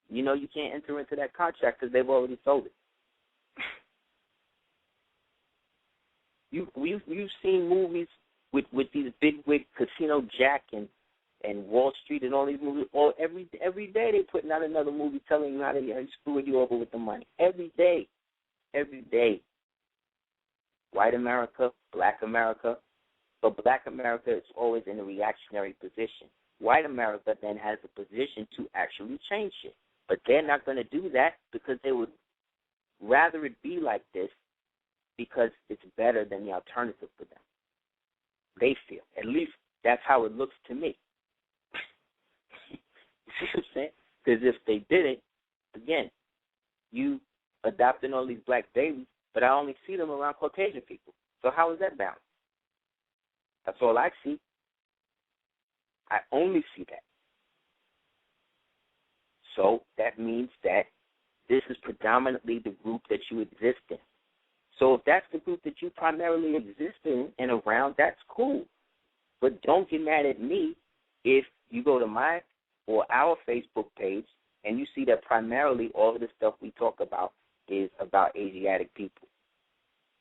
You know you can't enter into that contract because they've already sold it. You've seen movies with these bigwig Casino Jack and Wall Street and all these movies. Every day they putting out another movie telling you how they screwing you over with the money. Every day. White America, Black America. But Black America is always in a reactionary position. White America then has a position to actually change it. But they're not going to do that because they would rather it be like this because it's better than the alternative for them. They feel. At least that's how it looks to me. You see what I'm saying? Because if they didn't, again, you adopting all these black babies, but I only see them around Caucasian people. So how is that balanced? That's all I see. I only see that. So that means that this is predominantly the group that you exist in. So if that's the group that you primarily exist in and around, that's cool. But don't get mad at me if you go to my or our Facebook page and you see that primarily all of the stuff we talk about is about Asiatic people.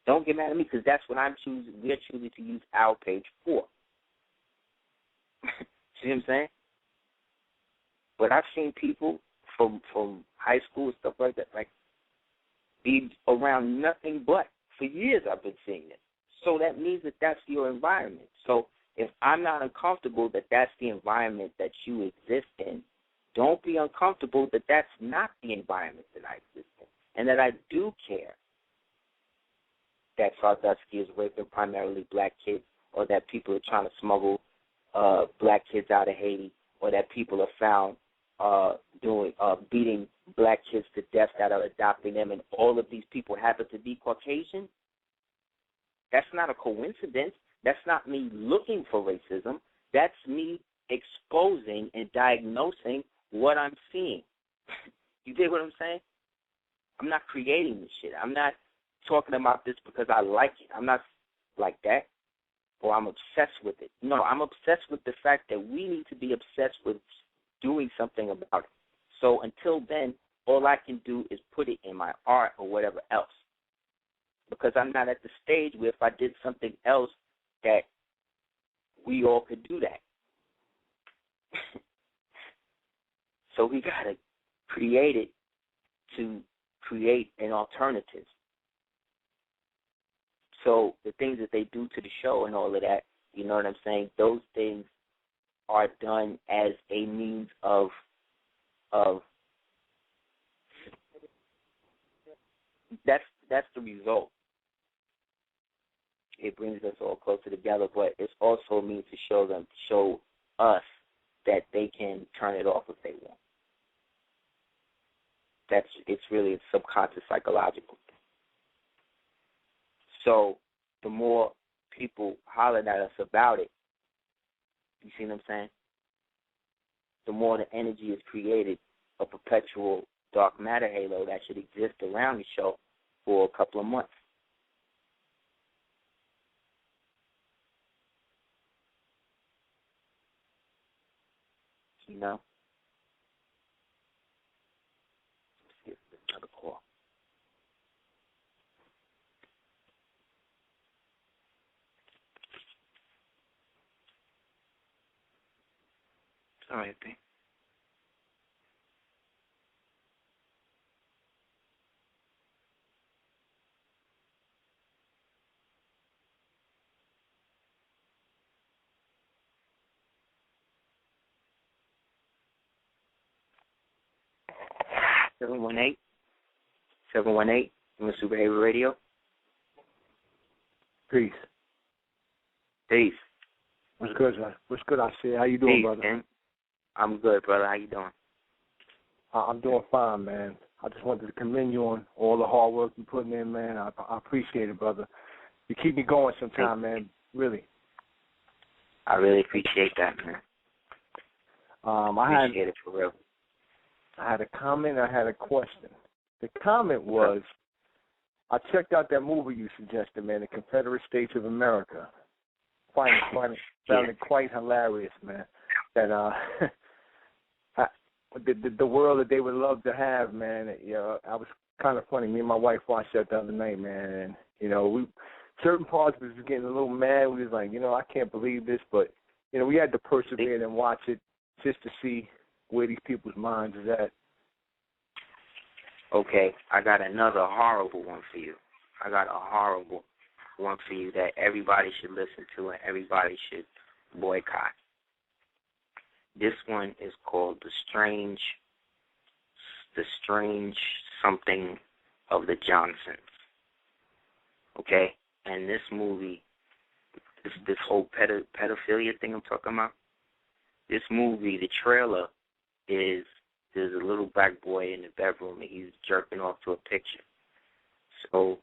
Don't get mad at me because that's what we're choosing to use our page for. See what I'm saying? But I've seen people from high school and stuff like that, like, be around nothing but. For years I've been seeing it. So that means that that's your environment. So if I'm not uncomfortable that that's the environment that you exist in, don't be uncomfortable that that's not the environment that I exist in. And that I do care that Sandusky is raping primarily black kids, or that people are trying to smuggle black kids out of Haiti, or that people are found beating black kids to death that are adopting them, and all of these people happen to be Caucasian. That's not a coincidence. That's not me looking for racism. That's me exposing and diagnosing what I'm seeing. You dig what I'm saying? I'm not creating this shit. I'm not talking about this because I like it. I'm not like that, or I'm obsessed with it. No, I'm obsessed with the fact that we need to be obsessed with doing something about it. So until then, all I can do is put it in my art or whatever else. Because I'm not at the stage where if I did something else that we all could do that. So we got to create it to create an alternative. So the things that they do to the show and all of that, you know what I'm saying, those things are done as a means of that's the result. It brings us all closer together, but it's also a means to show us that they can turn it off if they want. It's really a subconscious psychological thing. So the more people holler at us about it, you see what I'm saying? The more the energy is created, a perpetual dark matter halo that should exist around the show for a couple of months. You know? Let's see if there's another call. All right, then. 718. 718. Mr. Behavior Radio. Peace. Peace. What's good, man? What's good, Aseer? How you doing, Peace, brother? man. I'm good, brother. How you doing? I'm doing fine, man. I just wanted to commend you on all the hard work you're putting in, man. I appreciate it, brother. You keep me going sometime, man. Really. I really appreciate that, man. Appreciate it for real. I had a comment. I had a question. The comment was, I checked out that movie you suggested, man, The Confederate States of America. Found it quite hilarious, man. That the world that they would love to have, man. I was kind of funny. Me and my wife watched that the other night, man, and we certain parts was getting a little mad. We was like, I can't believe this, but we had to persevere and watch it just to see where these people's minds is at. Okay, I got another horrible one for you. I got a horrible one for you that everybody should listen to and everybody should boycott. This one is called The Strange Something of the Johnsons. Okay? And this movie, this whole pedophilia thing I'm talking about, this movie, the trailer is there's a little black boy in the bedroom and he's jerking off to a picture. So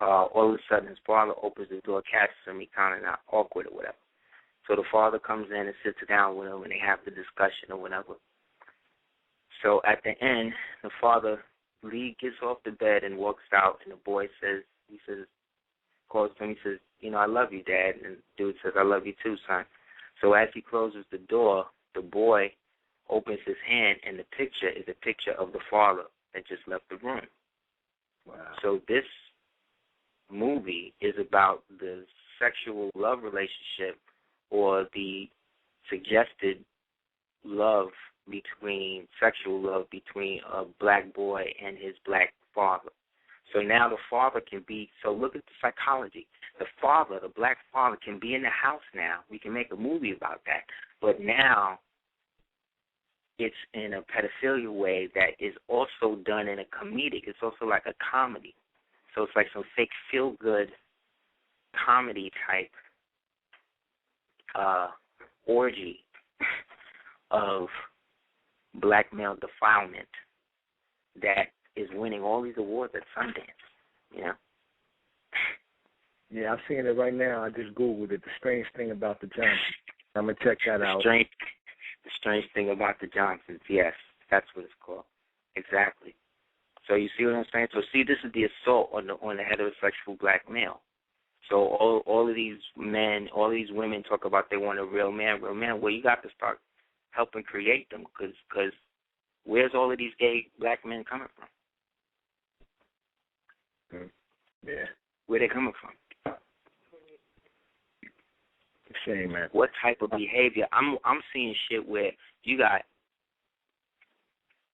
all of a sudden his father opens the door, catches him, he kind of not awkward or whatever. So the father comes in and sits down with him and they have the discussion or whatever. So at the end, the father gets off the bed and walks out, and the boy calls to him, he says, I love you, Dad. And the dude says, I love you too, son. So as he closes the door, the boy opens his hand, and the picture is a picture of the father that just left the room. Wow. So this movie is about the sexual love relationship or the suggested sexual love between a black boy and his black father. So now the father can be, so look at the psychology. The black father can be in the house now. We can make a movie about that. But now it's in a pedophilia way that is also done in a comedic. It's also like a comedy. So it's like some fake feel-good comedy type orgy of black male defilement that is winning all these awards at Sundance, Yeah, I'm seeing it right now. I just Googled it. The Strange Thing About the Johnsons. I'm going to check that out. The Strange Thing About the Johnsons, yes. That's what it's called. Exactly. So you see what I'm saying? So see, this is the assault on the heterosexual black male. So all of these men, all these women talk about they want a real man. Well, you got to start helping create them because where's all of these gay black men coming from? Yeah. Where they coming from? Shame, man. What type of behavior? I'm seeing shit where you got,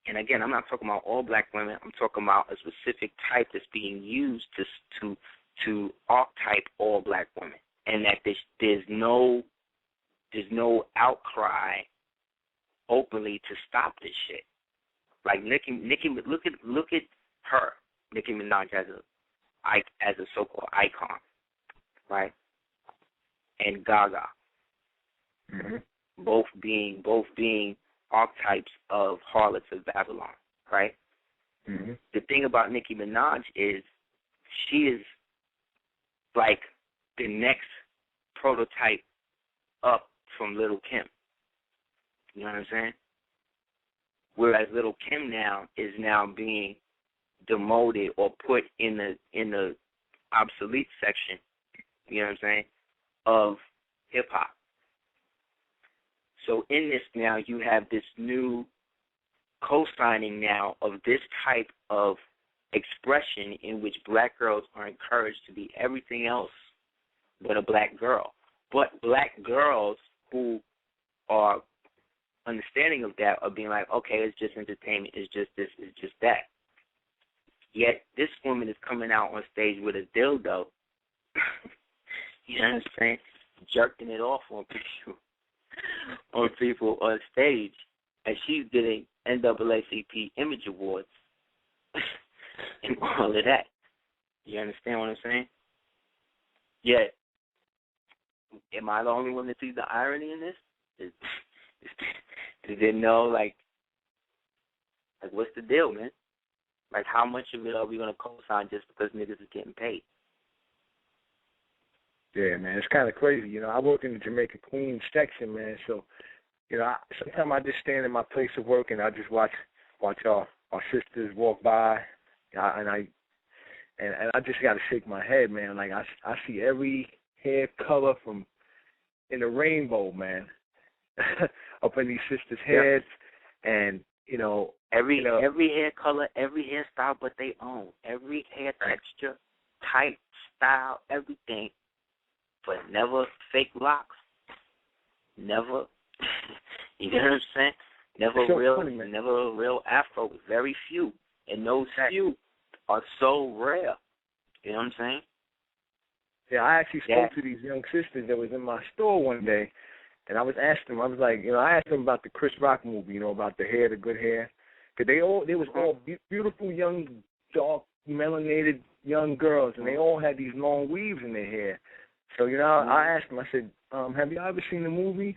and again, I'm not talking about all black women. I'm talking about a specific type that's being used to archetype all black women, and that there's no outcry openly to stop this shit. Like Nicki, look at her, Nicki Minaj as a so-called icon, right? And Gaga, both being archetypes of harlots of Babylon, right? Mm-hmm. The thing about Nicki Minaj is she is like the next prototype up from Little Kim. You know what I'm saying? Whereas Little Kim now is being demoted or put in the obsolete section, you know what I'm saying, of hip hop. So in this now you have this new co-signing now of this type of expression in which black girls are encouraged to be everything else but a black girl. But black girls who are understanding of that are being like, okay, it's just entertainment, it's just this, it's just that. Yet this woman is coming out on stage with a dildo, you know what I'm saying, jerking it off on people on stage, and she's getting NAACP Image Awards and all of that. You understand what I'm saying? Yet, am I the only one that sees the irony in this? They didn't know, like, what's the deal, man? Like, how much of it are we going to co-sign just because niggas is getting paid? Yeah, man, it's kind of crazy. You know, I work in the Jamaica Queens section, man, so, you know, sometimes I just stand in my place of work and I just watch our sisters walk by, and I just got to shake my head, man. Like, I see every hair color from in the rainbow, man, up in these sisters' heads, and, you know, every hair color, every hairstyle but they own, every hair texture, type, style, everything, but never fake locks, never, you know what I'm saying? Never a real afro, very few, and those few are so rare, you know what I'm saying? Yeah, I actually spoke to these young sisters that was in my store one day, and I was asking them, I was like, you know, I asked them about the Chris Rock movie, you know, about the hair, the good hair, because they was all beautiful, young, dark, melanated young girls, and they all had these long weaves in their hair. So, you know, I asked them, I said, have you ever seen the movie?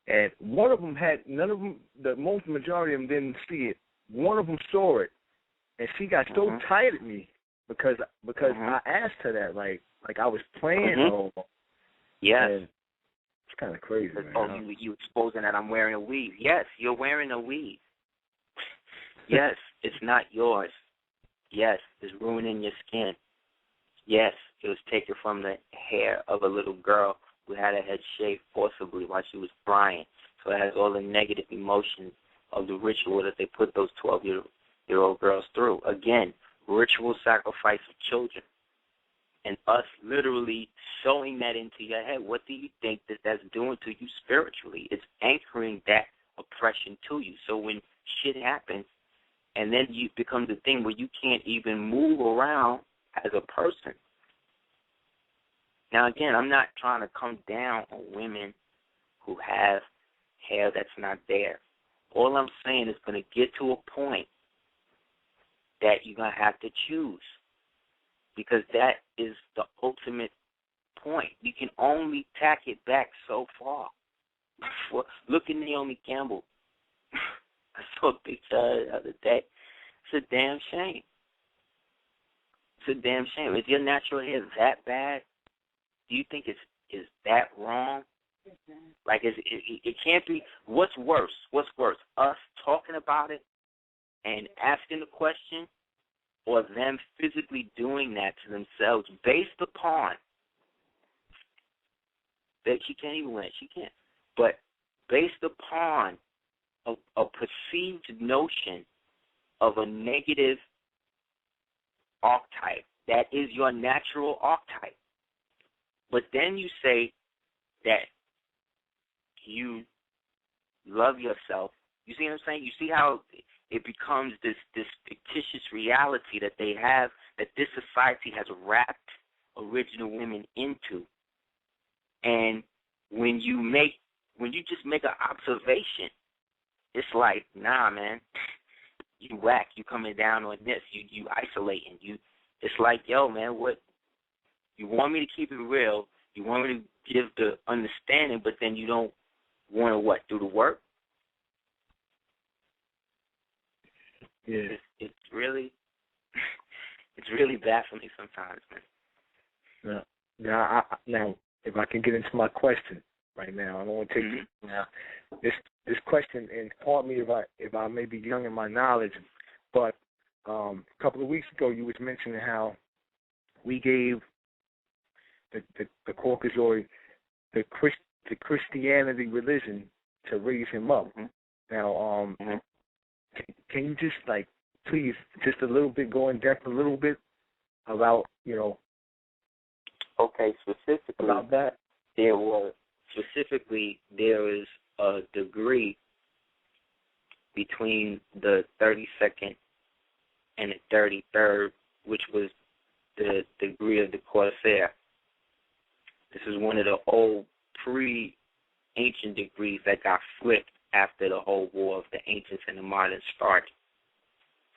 And one of them had, none of them, the majority of them didn't see it. One of them saw it, and she got so tired of me because I asked her that, like I was playing her over. Yes. And it's kind of crazy, man. Oh, you exposing that I'm wearing a weave. Yes, you're wearing a weave. Yes, it's not yours. Yes, it's ruining your skin. Yes, it was taken from the hair of a little girl who had her head shaved forcibly while she was crying. So it has all the negative emotions of the ritual that they put those 12-year-old girls through. Again, ritual sacrifice of children. And us literally showing that into your head. What do you think that that's doing to you spiritually? It's anchoring that oppression to you. So when shit happens, and then you become the thing where you can't even move around as a person. Now, again, I'm not trying to come down on women who have hair that's not there. All I'm saying is going to get to a point that you're going to have to choose, because that is the ultimate point. You can only tack it back so far. Look at Naomi Campbell. I saw a picture the other day. It's a damn shame. It's a damn shame. Is your natural hair that bad? Do you think it's that wrong? Like, it can't be. What's worse? What's worse? Us talking about it and asking the question, or them physically doing that to themselves based upon that she can't even win. She can't. But based upon a perceived notion of a negative archetype that is your natural archetype. But then you say that you love yourself. You see what I'm saying? You see how it becomes this fictitious reality that they have, that this society has wrapped original women into. And when you just make an observation, it's like, nah, man, you whack, you coming down on this, you isolating, it's like, yo, man, what, you want me to keep it real, you want me to give the understanding, but then you don't want to, what, do the work? Yeah. It's really bad for me sometimes, man. Now, if I can get into my question right now, I don't want to take it now. This question, and pardon me if I may be young in my knowledge, but a couple of weeks ago you was mentioning how we gave the Caucasoid the Christianity religion to raise him up. Now, can you just, like, please, just a little bit, go in depth a little bit about, you know. Okay, specifically about that. There is a degree between the 32nd and the 33rd, which was the degree of the Corsair. This is one of the old pre-ancient degrees that got flipped after the whole war of the ancients and the moderns started.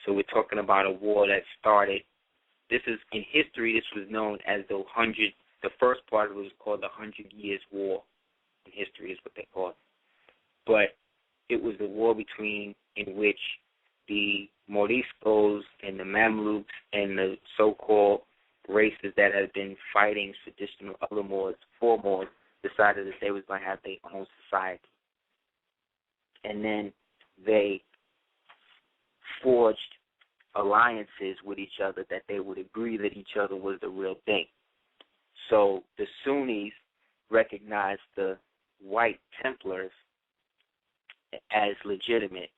So we're talking about a war that started. This is in history. This was known as the first part of it was called the 100 Years' War. In history is what they call it. But it was the war in which the Moriscos and the Mamluks and the so-called races that had been fighting traditional other Moors, four Moors, decided that they was going to have their own society. And then they forged alliances with each other that they would agree that each other was the real thing. So the Sunnis recognized the White Templars as legitimate,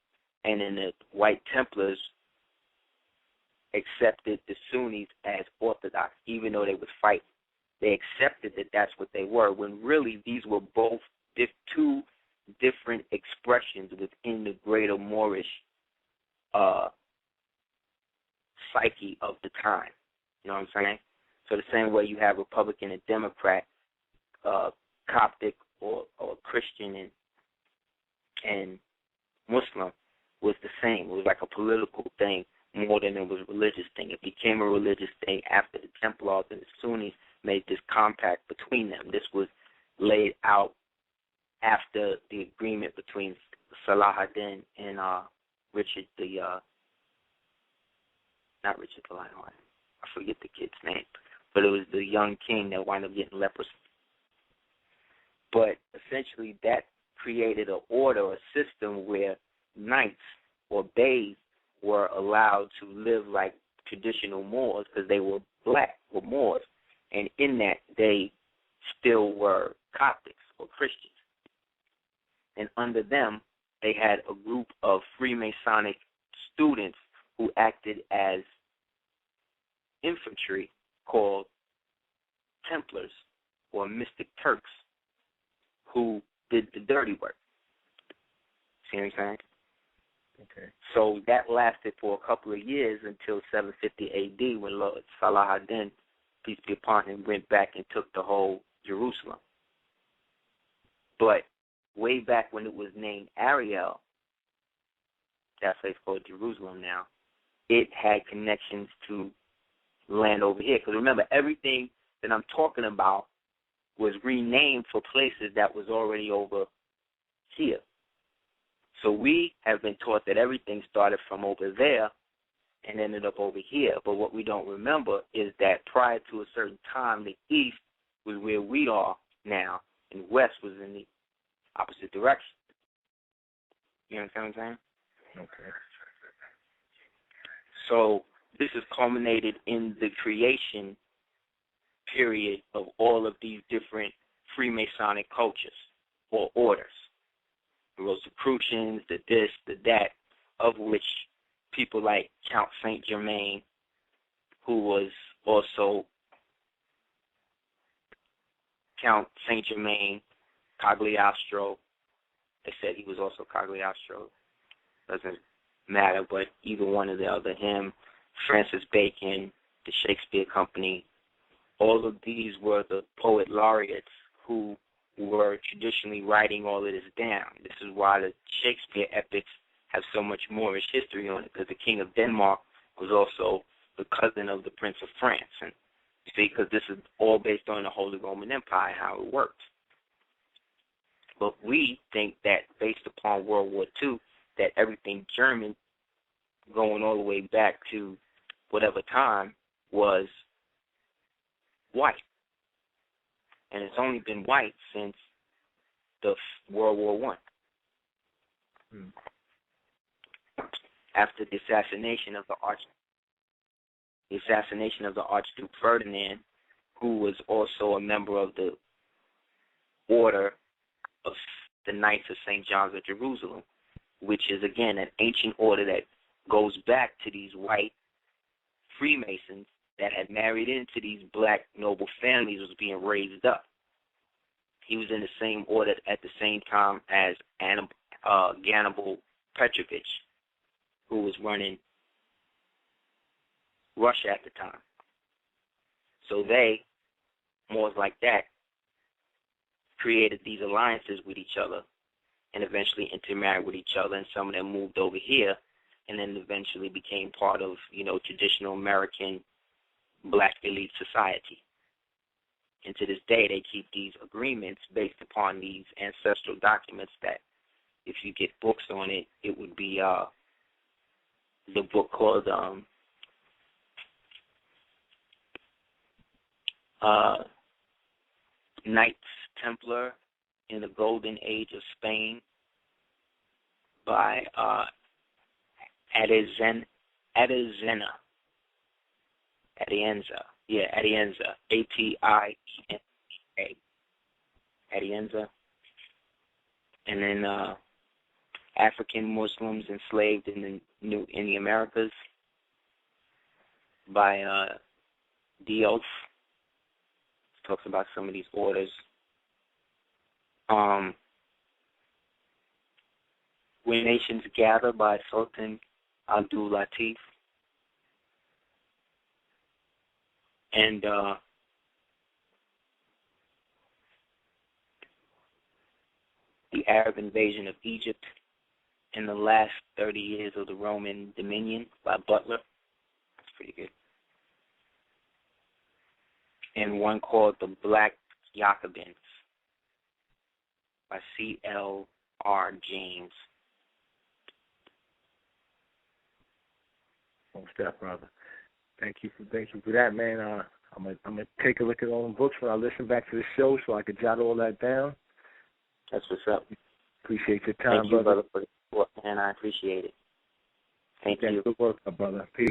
and then the White Templars accepted the Sunnis as orthodox, even though they would fight. They accepted that that's what they were, when really these were both two different expressions within the greater Moorish psyche of the time. You know what I'm saying? So the same way you have Republican and Democrat, Coptic or Christian and Muslim was the same. It was like a political thing more than it was a religious thing. It became a religious thing after the Templars and the Sunnis made this compact between them. This was laid out after the agreement between Salah ad-Din and Richard not Richard the Lionheart. I forget the kid's name. But it was the young king that wound up getting leprosy. But essentially that created an order, a system where knights or beys were allowed to live like traditional Moors because they were black or Moors. And in that, they still were Coptics or Christians. And under them, they had a group of Freemasonic students who acted as infantry called Templars or Mystic Turks who did the dirty work. See what I'm saying? Okay. So that lasted for a couple of years until 750 A.D. when Lord Salah ad-Din, peace be upon him, went back and took the whole Jerusalem. But way back when it was named Ariel, that place called Jerusalem now, it had connections to land over here. Because remember, everything that I'm talking about was renamed for places that was already over here. So we have been taught that everything started from over there and ended up over here. But what we don't remember is that prior to a certain time, the east was where we are now, and west was in the opposite direction. You understand what I'm saying? Okay. So this is culminated in the creation period of all of these different Freemasonic cultures or orders. The Rosicrucians, the this, the that, of which people like Count Saint Germain, who was also Count Saint Germain, Cagliostro. They said he was also Cagliostro. Doesn't matter, but either one or the other, him, Francis Bacon, the Shakespeare Company, all of these were the poet laureates who were traditionally writing all of this down. This is why the Shakespeare epics have so much Moorish history on it, because the King of Denmark was also the cousin of the Prince of France. And you see, because this is all based on the Holy Roman Empire, how it works. But we think that based upon World War II, that everything German, going all the way back to whatever time, was white. And it's only been white since the World War I. After the assassination of the Archduke Ferdinand, who was also a member of the Order of the Knights of St. John's of Jerusalem, which is, again, an ancient order that goes back to these white Freemasons that had married into these black noble families, was being raised up. He was in the same order at the same time as Hannibal Petrovich, who was running Russia at the time. So they, Moors like that, created these alliances with each other and eventually intermarried with each other, and some of them moved over here and then eventually became part of, traditional American black elite society. And to this day, they keep these agreements based upon these ancestral documents that if you get books on it, it would be the book called Knights Templar in the Golden Age of Spain by Atienza, Atienza, Atienza, and then African Muslims enslaved in the Americas by Dios. Talks about some of these orders. When Nations Gather by Sultan Abdul Latif. And the Arab Invasion of Egypt in the last 30 years of the Roman Dominion by Butler. That's pretty good. And one called The Black Jacobins by C.L.R. James. Oh, step brother. Thank you for that, man. I'm gonna take a look at all the books when I listen back to the show, so I could jot all that down. That's what's up. Appreciate your time, Thank you, brother, for the support, man. I appreciate it. Thank you. Good work, my brother. Peace.